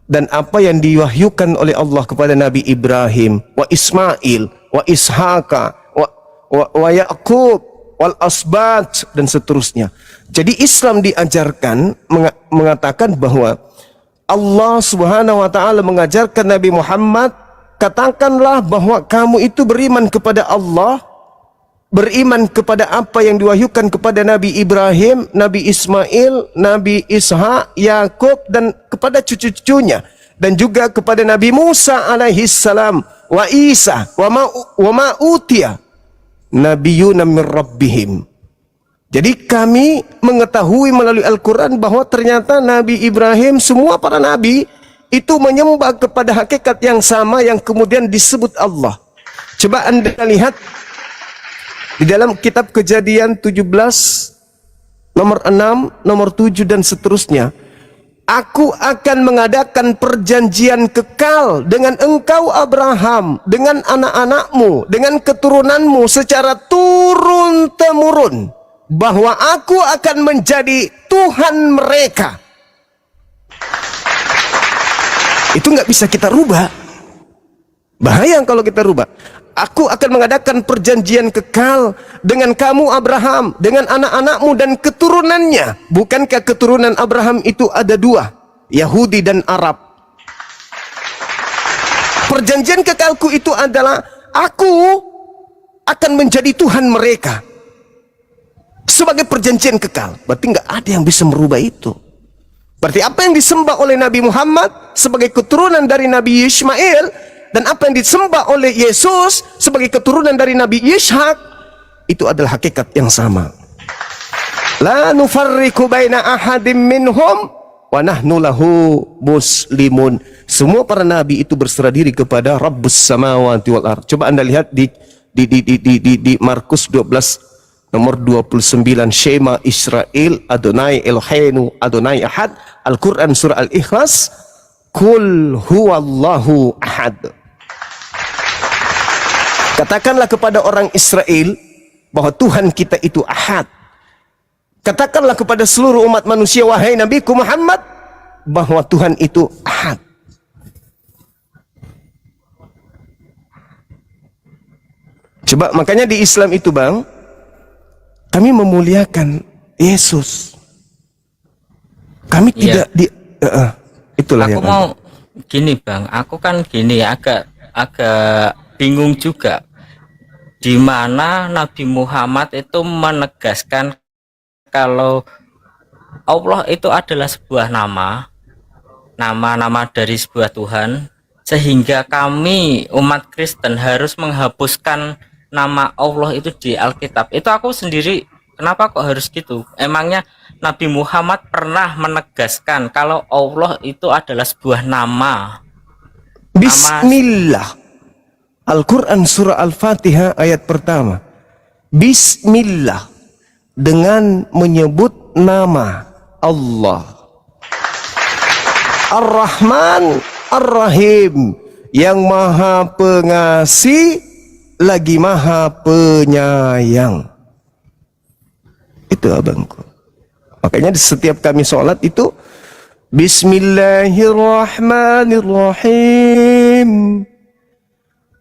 dan apa yang diwahyukan oleh Allah kepada Nabi Ibrahim, wa Ismail, wa Ishaqa, wa Yaqub, wal asbat, dan seterusnya. Jadi Islam diajarkan mengatakan bahwa Allah Subhanahu wa taala mengajarkan Nabi Muhammad, katakanlah bahwa kamu itu beriman kepada Allah, beriman kepada apa yang diwahyukan kepada Nabi Ibrahim, Nabi Ismail, Nabi Ishak, Yakub, dan kepada cucu-cucunya, dan juga kepada Nabi Musa alaihi salam, wa Isa, wa ma utiya nabiyyuna min rabbihim. Jadi kami mengetahui melalui Al-Quran bahwa ternyata Nabi Ibrahim, semua para nabi itu menyembah kepada hakikat yang sama yang kemudian disebut Allah. Coba Anda lihat di dalam kitab Kejadian 17 nomor 6, nomor 7 dan seterusnya. Aku akan mengadakan perjanjian kekal dengan engkau Abraham, dengan anak-anakmu, dengan keturunanmu secara turun-temurun, bahwa aku akan menjadi Tuhan mereka. Itu nggak bisa kita rubah. Bahaya kalau kita rubah. Aku akan mengadakan perjanjian kekal dengan kamu Abraham, dengan anak-anakmu dan keturunannya. Bukankah keturunan Abraham itu ada dua, Yahudi dan Arab? Perjanjian kekalku itu adalah aku akan menjadi Tuhan mereka. Sebagai perjanjian kekal. Berarti nggak ada yang bisa merubah itu. Berarti apa yang disembah oleh Nabi Muhammad sebagai keturunan dari Nabi Ismail, dan apa yang disembah oleh Yesus sebagai keturunan dari Nabi Ishak, itu adalah hakikat yang sama. La nufarriqu baina ahadim minhum wa nahnu lahu muslimun. Semua para nabi itu berserah diri kepada Rabbus samawati wal ardh. Coba Anda lihat di Markus 12 nomor 29, Shema Israel Adonai Eloheinu Adonai Ahad. Al-Quran surah Al-Ikhlas, Qul huwallahu ahad. Katakanlah kepada orang Israel bahwa Tuhan kita itu ahad. Katakanlah kepada seluruh umat manusia, wahai Nabiku Muhammad, bahwa Tuhan itu ahad. Coba, makanya di Islam itu bang, kami memuliakan Yesus. Kami tidak itulah aku yang mau gini bang, aku kan gini agak bingung juga, di mana Nabi Muhammad itu menegaskan kalau Allah itu adalah sebuah nama dari sebuah Tuhan, sehingga kami umat Kristen harus menghapuskan nama Allah itu di Alkitab. Itu aku sendiri, kenapa kok harus gitu? Emangnya Nabi Muhammad pernah menegaskan kalau Allah itu adalah sebuah nama? Bismillah. Al-Quran surah Al-Fatihah ayat pertama. Bismillah, dengan menyebut nama Allah. Ar-Rahman, Ar-Rahim, yang maha pengasih lagi maha penyayang. Itu abangku. Makanya di setiap kami sholat itu Bismillahirrahmanirrahim.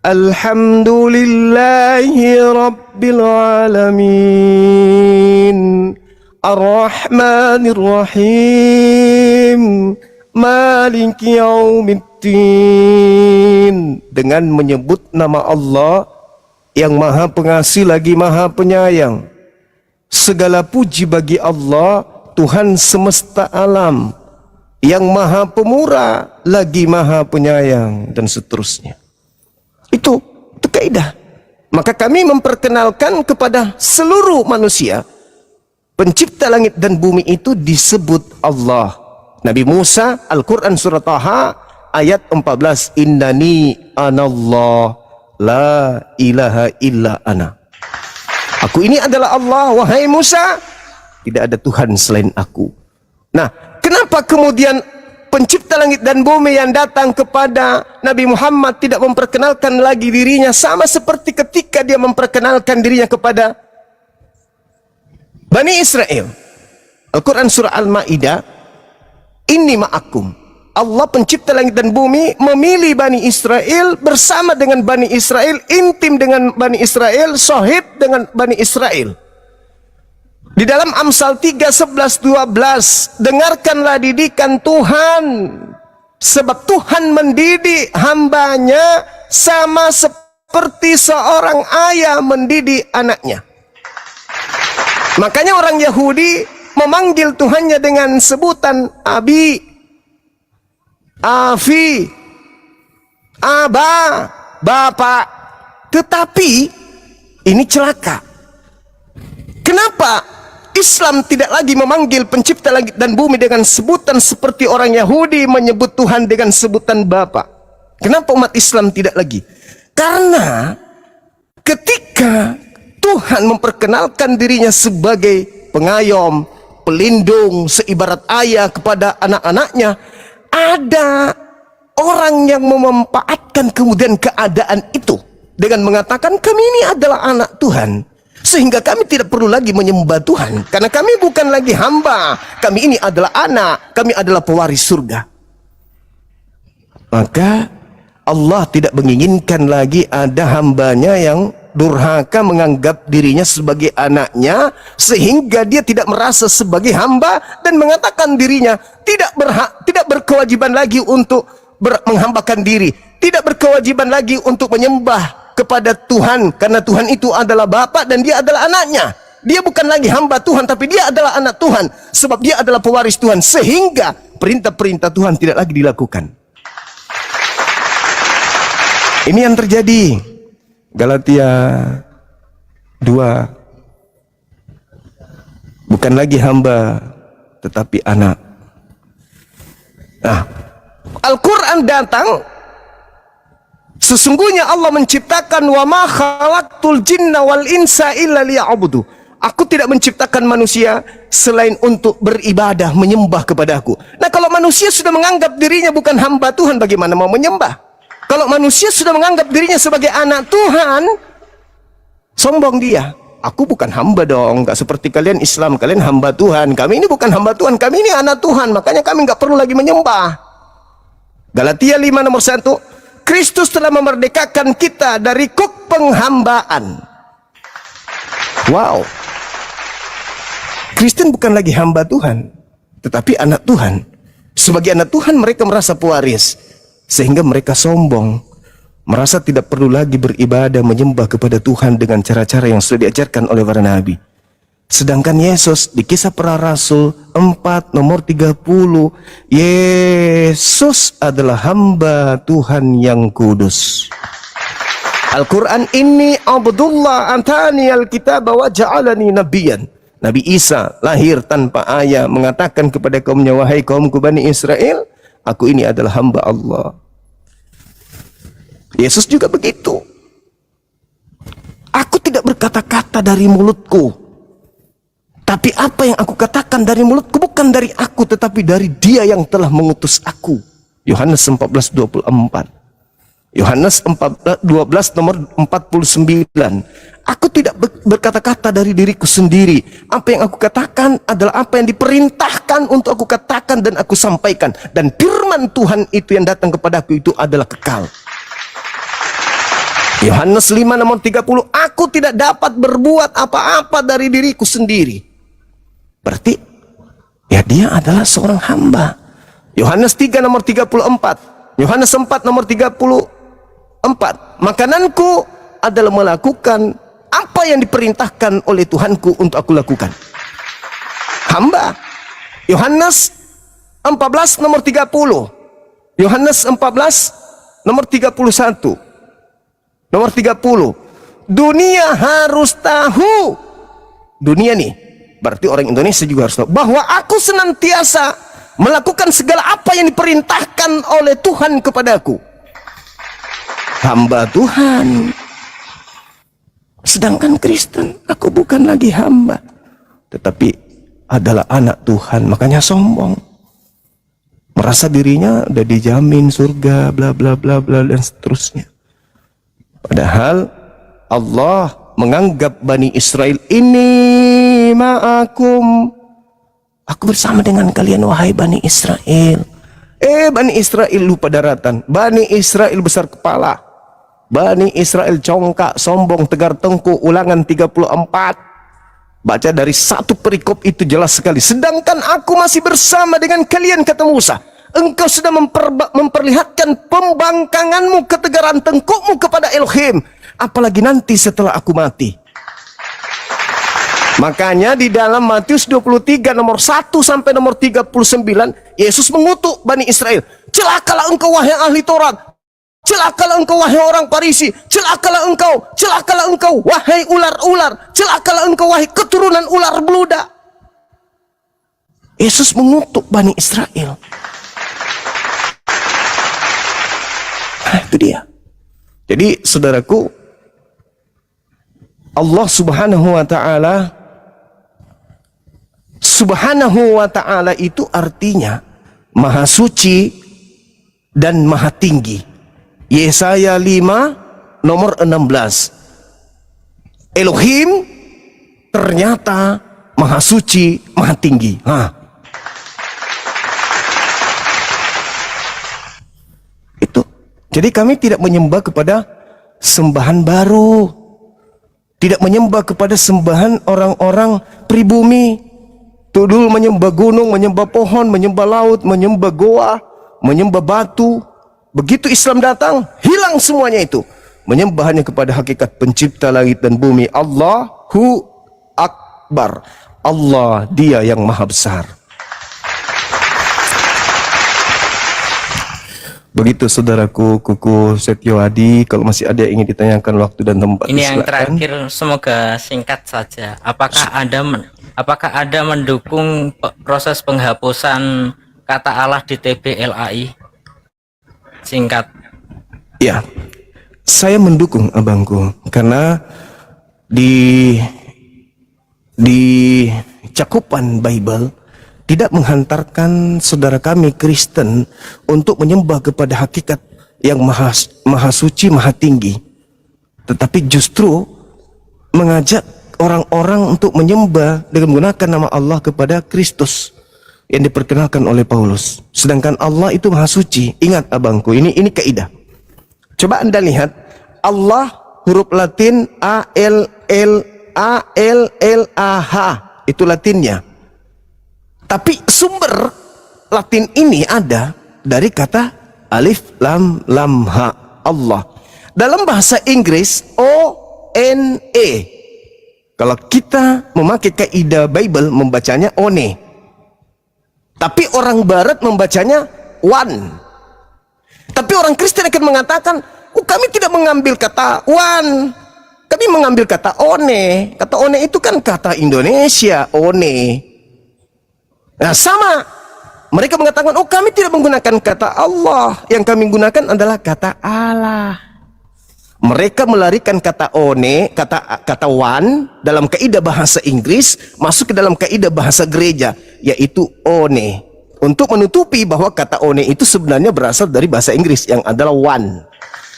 Alhamdulillahi Rabbil Alamin. Ar-Rahmanir-Rahim. Maliki Yaumiddin. Dengan menyebut nama Allah yang maha pengasih lagi maha penyayang. Segala puji bagi Allah, Tuhan semesta alam, yang maha pemurah lagi maha penyayang, dan seterusnya. Itu kaidah. Maka kami memperkenalkan kepada seluruh manusia, pencipta langit dan bumi itu disebut Allah. Nabi Musa, Al-Quran Surah Taha ayat 14, Innani anallah la ilaha illa ana. Aku ini adalah Allah, wahai Musa, tidak ada Tuhan selain aku. Nah, kenapa kemudian pencipta langit dan bumi yang datang kepada Nabi Muhammad tidak memperkenalkan lagi dirinya sama seperti ketika dia memperkenalkan dirinya kepada Bani Israel? Al-Quran Surah Al-Ma'idah, Inni ma'akum. Allah pencipta langit dan bumi memilih Bani Israel, bersama dengan Bani Israel, intim dengan Bani Israel, sohib dengan Bani Israel. Di dalam Amsal 3, 11, 12, dengarkanlah didikan Tuhan, sebab Tuhan mendidik hambanya sama seperti seorang ayah mendidik anaknya. Makanya orang Yahudi memanggil Tuhannya dengan sebutan Abi, Afi, Aba, Bapak. Tetapi ini celaka. Kenapa Islam tidak lagi memanggil pencipta langit dan bumi dengan sebutan seperti orang Yahudi menyebut Tuhan dengan sebutan Bapak? Kenapa umat Islam tidak lagi? Karena ketika Tuhan memperkenalkan dirinya sebagai pengayom, pelindung, seibarat ayah kepada anak-anaknya, ada orang yang memanfaatkan kemudian keadaan itu dengan mengatakan kami ini adalah anak Tuhan, sehingga kami tidak perlu lagi menyembah Tuhan karena kami bukan lagi hamba, kami ini adalah anak, kami adalah pewaris surga. Maka Allah tidak menginginkan lagi ada hambanya yang durhaka menganggap dirinya sebagai anaknya, sehingga dia tidak merasa sebagai hamba dan mengatakan dirinya tidak berkewajiban lagi untuk menghambakan diri, tidak berkewajiban lagi untuk menyembah kepada Tuhan, karena Tuhan itu adalah Bapa dan dia adalah anaknya. Dia bukan lagi hamba Tuhan, tapi dia adalah anak Tuhan, sebab dia adalah pewaris Tuhan, sehingga perintah-perintah Tuhan tidak lagi dilakukan. Ini yang terjadi. Galatia 2, bukan lagi hamba tetapi anak. Nah, Al-Quran datang, sesungguhnya Allah menciptakan wa ma khalaqtul jinna wal insa illa liya'budu. Aku tidak menciptakan manusia selain untuk beribadah, menyembah kepada aku. Nah, kalau manusia sudah menganggap dirinya bukan hamba Tuhan, bagaimana mau menyembah? Kalau manusia sudah menganggap dirinya sebagai anak Tuhan, sombong dia. Aku bukan hamba dong, gak seperti kalian Islam, kalian hamba Tuhan. Kami ini bukan hamba Tuhan, kami ini anak Tuhan, makanya kami gak perlu lagi menyembah. Galatia 5 nomor 1, Kristus telah memerdekakan kita dari kuk penghambaan. Wow. Kristen bukan lagi hamba Tuhan, tetapi anak Tuhan. Sebagai anak Tuhan mereka merasa pewaris, sehingga mereka sombong, merasa tidak perlu lagi beribadah, menyembah kepada Tuhan dengan cara-cara yang sudah diajarkan oleh para nabi. Sedangkan Yesus di Kisah Para Rasul 4 nomor 30, Yesus adalah hamba Tuhan yang kudus. Al-Quran, Inni Abdullah antani al-kitab wa ja'alani nabiyan. Nabi Isa lahir tanpa ayah, mengatakan kepada kaumnya, wahai kaumku Bani Israel, aku ini adalah hamba Allah. Yesus juga begitu. Aku tidak berkata-kata dari mulutku Tapi apa yang aku katakan dari mulutku bukan dari aku, tetapi dari Dia yang telah mengutus aku. Yohanes 14:24. Yohanes 12 nomor 49. Aku tidak berkata-kata dari diriku sendiri. Apa yang aku katakan adalah apa yang diperintahkan untuk aku katakan dan aku sampaikan. Dan firman Tuhan itu yang datang kepadaku itu adalah kekal. Yohanes 5 nomor 30. Aku tidak dapat berbuat apa-apa dari diriku sendiri. Berarti ya dia adalah seorang hamba. Yohanes 3 nomor 34. Yohanes 4 nomor 34. Makananku adalah melakukan apa yang diperintahkan oleh Tuhanku untuk aku lakukan. Hamba. Yohanes 14 nomor 30. Yohanes 14 nomor 31. Nomor 30. Dunia harus tahu. Dunia nih, berarti orang Indonesia juga harus tahu bahwa aku senantiasa melakukan segala apa yang diperintahkan oleh Tuhan kepadaku. Hamba Tuhan. Sedangkan Kristen, aku bukan lagi hamba, tetapi adalah anak Tuhan. Makanya sombong, merasa dirinya udah dijamin surga, bla bla bla bla dan seterusnya. Padahal Allah menganggap Bani Israel ini ma'akum, aku bersama dengan kalian wahai Bani Israel. Bani Israel lupa daratan, Bani Israel besar kepala, Bani Israel congkak, sombong, tegar tengkuk. Ulangan 34. Baca dari satu perikop itu jelas sekali. Sedangkan aku masih bersama dengan kalian, kata Musa. Engkau sudah memperlihatkan pembangkanganmu, ketegaran tengkukmu kepada Elohim. Apalagi nanti setelah aku mati. Makanya di dalam Matius 23 nomor 1 sampai nomor 39, Yesus mengutuk Bani Israel. Celakalah engkau wahai ahli Taurat. Celakalah engkau wahai orang Farisi. Celakalah engkau wahai ular-ular. Celakalah engkau wahai keturunan ular beludak. Yesus mengutuk Bani Israel. Nah, itu dia. Jadi saudaraku, Allah Subhanahu wa ta'ala itu artinya maha suci dan maha tinggi. Yesaya 5 nomor 16. Elohim ternyata maha suci, maha tinggi. Itu. Jadi kami tidak menyembah kepada sembahan baru. Tidak menyembah kepada sembahan orang-orang pribumi. Tudul menyembah gunung, menyembah pohon, menyembah laut, menyembah goa, menyembah batu. Begitu Islam datang, hilang semuanya itu. Menyembah hanya kepada hakikat pencipta langit dan bumi. Allahu Akbar. Allah, Dia yang maha besar. Begitu saudaraku Kuku Setio Adi. Kalau masih ada yang ingin ditanyakan waktu dan tempat, Ini yang silakan. terakhir, semoga singkat saja. Apakah Anda mendukung proses penghapusan kata Allah di TBLAI? Singkat. Ya, saya mendukung abangku karena di cakupan Bible tidak menghantarkan saudara kami Kristen untuk menyembah kepada hakikat yang maha suci, maha tinggi, tetapi justru mengajak orang-orang untuk menyembah dengan menggunakan nama Allah kepada Kristus yang diperkenalkan oleh Paulus. Sedangkan Allah itu maha suci. Ingat abangku, ini kaidah. Coba Anda lihat Allah huruf Latin A-L-L-A-L-L-A-H, itu Latinnya. Tapi sumber Latin ini ada dari kata alif lam lam ha, Allah. Dalam bahasa Inggris O-N-E. Kalau kita memakai kaidah Bible membacanya one. Tapi orang barat membacanya one. Tapi orang Kristen akan mengatakan, kami tidak mengambil kata one, kami mengambil kata one. Kata one itu kan kata Indonesia, one. Nah sama, mereka mengatakan, kami tidak menggunakan kata Allah, yang kami gunakan adalah kata Allah. Mereka melarikan kata one, kata one dalam kaidah bahasa Inggris masuk ke dalam kaidah bahasa gereja, yaitu one, untuk menutupi bahwa kata one itu sebenarnya berasal dari bahasa Inggris yang adalah one.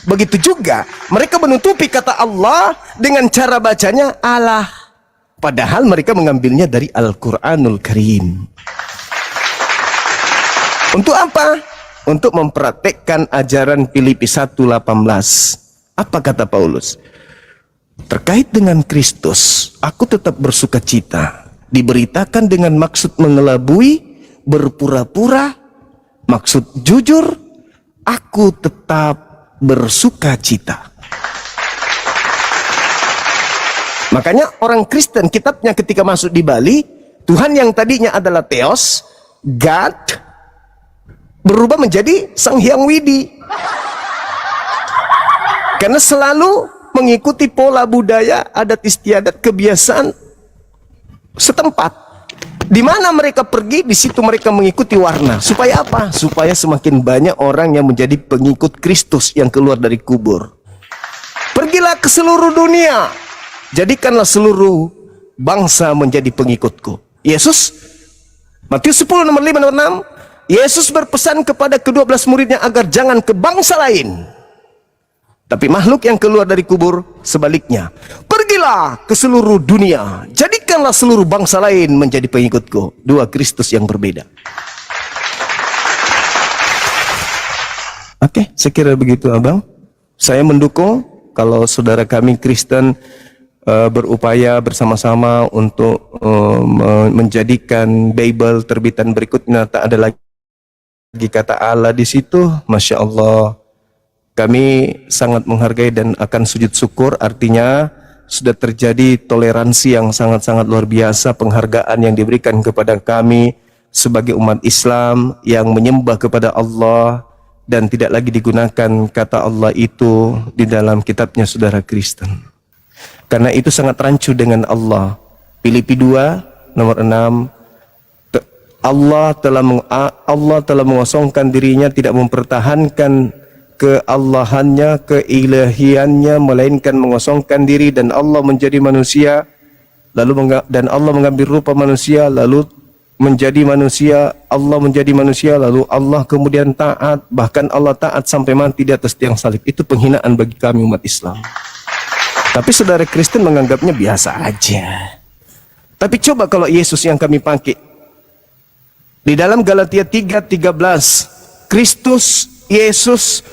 Begitu juga mereka menutupi kata Allah dengan cara bacanya Allah, padahal mereka mengambilnya dari Al-Quranul Karim. Untuk apa? Untuk mempraktekkan ajaran Filipi 1:18. Apa kata Paulus? Terkait dengan Kristus, aku tetap bersuka cita. Diberitakan dengan maksud mengelabui, berpura-pura, maksud jujur, aku tetap bersuka cita. Makanya orang Kristen kitabnya ketika masuk di Bali, Tuhan yang tadinya adalah Theos, God, berubah menjadi Sang Hyang Widi. Karena selalu mengikuti pola budaya, adat istiadat, kebiasaan setempat. Di mana mereka pergi, di situ mereka mengikuti warna. Supaya apa? Supaya semakin banyak orang yang menjadi pengikut Kristus yang keluar dari kubur. Pergilah ke seluruh dunia, jadikanlah seluruh bangsa menjadi pengikutku. Yesus, Matius 10 nomor 5 nomor 6, Yesus berpesan kepada ke-12 muridnya agar jangan ke bangsa lain, tapi makhluk yang keluar dari kubur sebaliknya. Pergilah ke seluruh dunia, jadikanlah seluruh bangsa lain menjadi pengikutku. Dua Kristus yang berbeda. Oke, saya kira begitu Abang. Saya mendukung kalau saudara kami Kristen berupaya bersama-sama untuk menjadikan Bible terbitan berikutnya tak ada lagi kata Allah di situ. Masya Allah. Kami sangat menghargai dan akan sujud syukur, artinya sudah terjadi toleransi yang sangat-sangat luar biasa, penghargaan yang diberikan kepada kami sebagai umat Islam yang menyembah kepada Allah dan tidak lagi digunakan kata Allah itu di dalam kitabnya saudara Kristen. Karena itu sangat rancu dengan Allah. Filipi 2 nomor 6, Allah telah mengosongkan dirinya, tidak mempertahankan keallahannya, keilahiannya, melainkan mengosongkan diri, dan Allah menjadi manusia, dan Allah mengambil rupa manusia, lalu menjadi manusia. Allah menjadi manusia, lalu Allah kemudian taat, bahkan Allah taat sampai mati di atas tiang salib. Itu penghinaan bagi kami umat Islam. Tapi saudara Kristen menganggapnya biasa aja. Tapi coba kalau Yesus yang kami pakai di dalam Galatia 3:13, Kristus Yesus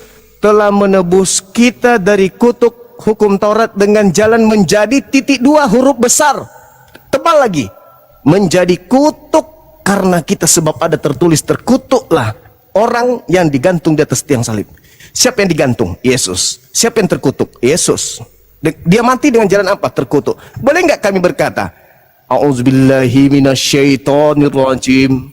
telah menebus kita dari kutuk hukum Taurat dengan jalan menjadi (2) huruf besar, tebal lagi, menjadi kutuk karena kita, sebab ada tertulis, terkutuklah orang yang digantung di atas tiang salib. Siapa yang digantung? Yesus. Siapa yang terkutuk? Yesus. Dia mati dengan jalan apa? Terkutuk. Boleh nggak kami berkata, A'udzubillahi minasyaitonirrajim,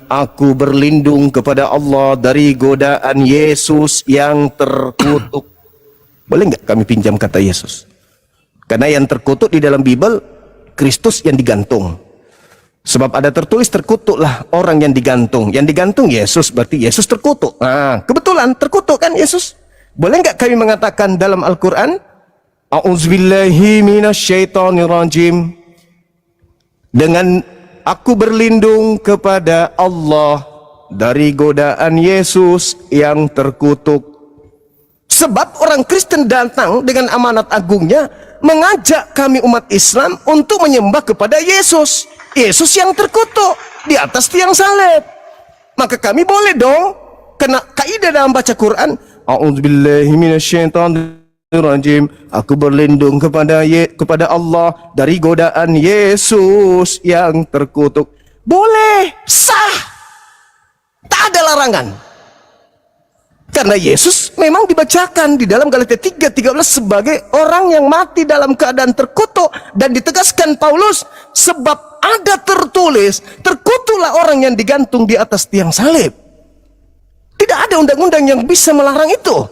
aku berlindung kepada Allah dari godaan Yesus yang terkutuk. Boleh nggak kami pinjam kata Yesus? Karena yang terkutuk di dalam Bible, Kristus yang digantung. Sebab ada tertulis, terkutuklah orang yang digantung. Yang digantung Yesus, berarti Yesus terkutuk. Nah, kebetulan terkutuk kan Yesus. Boleh nggak kami mengatakan dalam Al-Quran, A'udzubillahi minasyaitonirrajim, dengan aku berlindung kepada Allah dari godaan Yesus yang terkutuk. Sebab orang Kristen datang dengan amanat agungnya mengajak kami umat Islam untuk menyembah kepada Yesus. Yesus yang terkutuk di atas tiang salib. Maka kami boleh dong, kena kaidah dalam baca Quran, A'udzubillahi minasyaitonirrajim, aku berlindung kepada Allah dari godaan Yesus yang terkutuk. Boleh, sah, tak ada larangan. Karena Yesus memang dibacakan di dalam Galatia 3:13 sebagai orang yang mati dalam keadaan terkutuk, dan ditegaskan Paulus, sebab ada tertulis, terkutuklah orang yang digantung di atas tiang salib. Tidak ada undang-undang yang bisa melarang itu,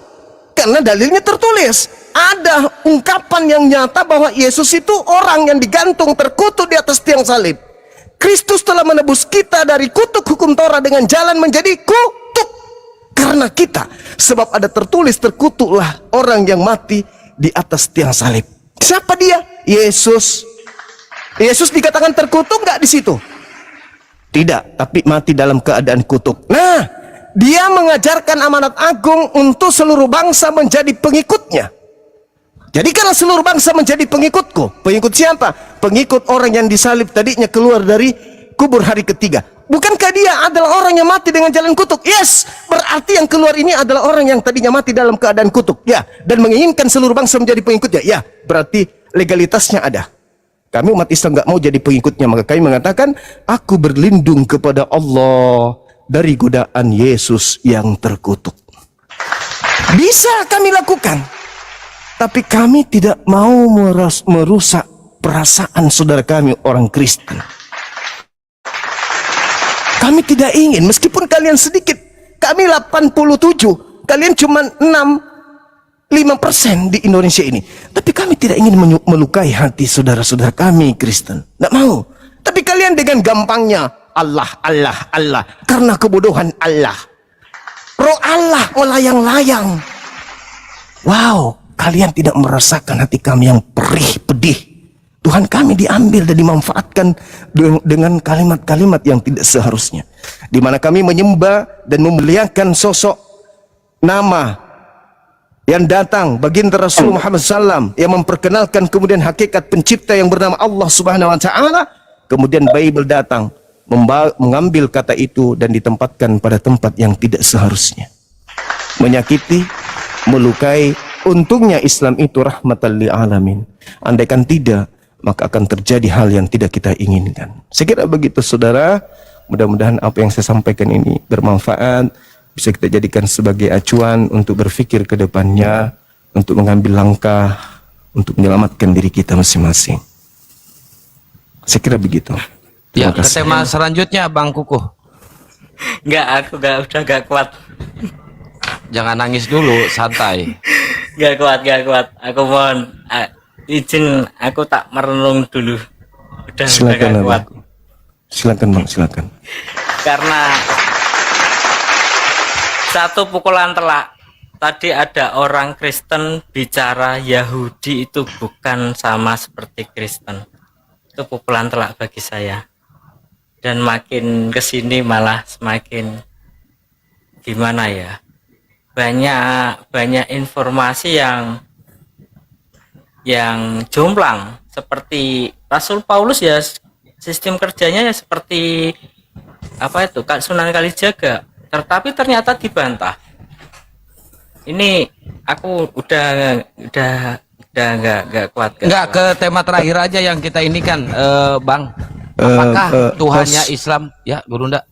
karena dalilnya tertulis. Ada ungkapan yang nyata bahwa Yesus itu orang yang digantung, terkutuk di atas tiang salib. Kristus telah menebus kita dari kutuk hukum Taurat dengan jalan menjadi kutuk karena kita. Sebab ada tertulis, terkutuklah orang yang mati di atas tiang salib. Siapa dia? Yesus. Yesus dikatakan terkutuk nggak di situ? Tidak, tapi mati dalam keadaan kutuk. Nah, dia mengajarkan amanat agung untuk seluruh bangsa menjadi pengikutnya. Jadikanlah seluruh bangsa menjadi pengikutku. Pengikut siapa? Pengikut orang yang disalib tadinya keluar dari kubur hari ketiga. Bukankah dia adalah orang yang mati dengan jalan kutuk? Yes, berarti yang keluar ini adalah orang yang tadinya mati dalam keadaan kutuk. Ya, dan menginginkan seluruh bangsa menjadi pengikutnya. Ya, berarti legalitasnya ada. Kami umat Islam nggak mau jadi pengikutnya, maka kami mengatakan, aku berlindung kepada Allah dari godaan Yesus yang terkutuk. Bisa kami lakukan, tapi kami tidak mau merusak perasaan saudara kami orang Kristen. Kami tidak ingin, meskipun kalian sedikit, kami 87, kalian cuma 5% di Indonesia ini. Tapi kami tidak ingin melukai hati saudara-saudara kami Kristen. Tidak mau. Tapi kalian dengan gampangnya, Allah, Allah, Allah. Karena kebodohan Allah. Roh Allah melayang-layang. Wow, kalian tidak merasakan hati kami yang perih, pedih. Tuhan kami diambil dan dimanfaatkan dengan kalimat-kalimat yang tidak seharusnya. Di mana kami menyembah dan memuliakan sosok nama yang datang baginda Rasul Muhammad SAW yang memperkenalkan kemudian hakikat pencipta yang bernama Allah Subhanahu Wa Taala. Kemudian Bible datang mengambil kata itu dan ditempatkan pada tempat yang tidak seharusnya, menyakiti, melukai. Untungnya Islam itu rahmatan lil alamin. Andaikan tidak, maka akan terjadi hal yang tidak kita inginkan. Saya kira begitu saudara. Mudah-mudahan apa yang saya sampaikan ini bermanfaat, bisa kita jadikan sebagai acuan untuk berpikir ke depannya, untuk mengambil langkah untuk menyelamatkan diri kita masing-masing. Saya kira begitu. Ya, ke tema selanjutnya Bang Kukuh. Enggak, udah gak kuat. Jangan nangis dulu, santai. Gak kuat. Aku mohon izin, aku tak merenung dulu. Udah Silakan gak kuat. Silakan Bang, silakan. Karena satu pukulan telak. Tadi ada orang Kristen bicara Yahudi itu bukan sama seperti Kristen. Itu pukulan telak bagi saya. Dan makin kesini malah semakin gimana ya? Banyak informasi yang jomplang. Seperti Rasul Paulus ya, sistem kerjanya ya seperti apa itu? Sunan Kalijaga. Tetapi ternyata dibantah. Ini aku udah nggak kuat. Nggak, ke tema terakhir aja yang kita ini kan, Bang. Apakah Tuhannya host, Islam? Ya, Gurunda.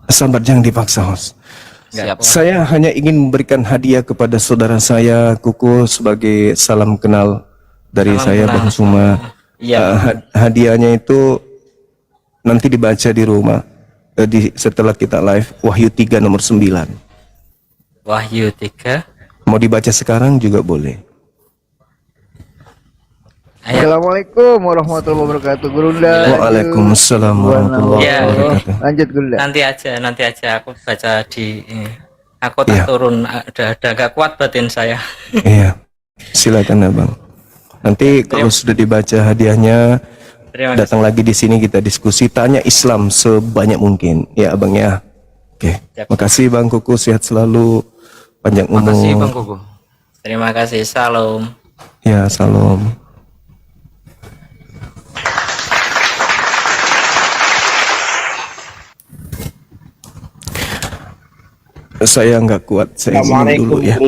Sabar, jangan dipaksa, host. Siap. Saya hanya ingin memberikan hadiah kepada saudara saya Kuku sebagai salam kenal dari Salam saya kenal. Bang Suma. Iya. Hadiahnya itu nanti dibaca di rumah setelah kita live, Wahyu 3 nomor 9. Wahyu 3. Mau dibaca sekarang juga boleh. Ayo. Assalamualaikum warahmatullahi wabarakatuh, Gurunda. Waalaikumsalam warahmatullahi Ya, wabarakatuh. Lanjut, Gurunda. Nanti aja aku baca di ini. Aku tak Iya. turun, udah gak kuat batin saya. Iya, silakan Abang. Nanti kalau sudah dibaca hadiahnya, Terima kasih. datang lagi di sini kita diskusi, tanya Islam sebanyak mungkin, ya Abang ya. Oke, Siap. makasih Bang Kuku, sehat selalu, panjang Makasih Bang umur. Kukuh. Terima kasih. Salam. Ya, salam. Saya nggak kuat, saya izin dulu ya.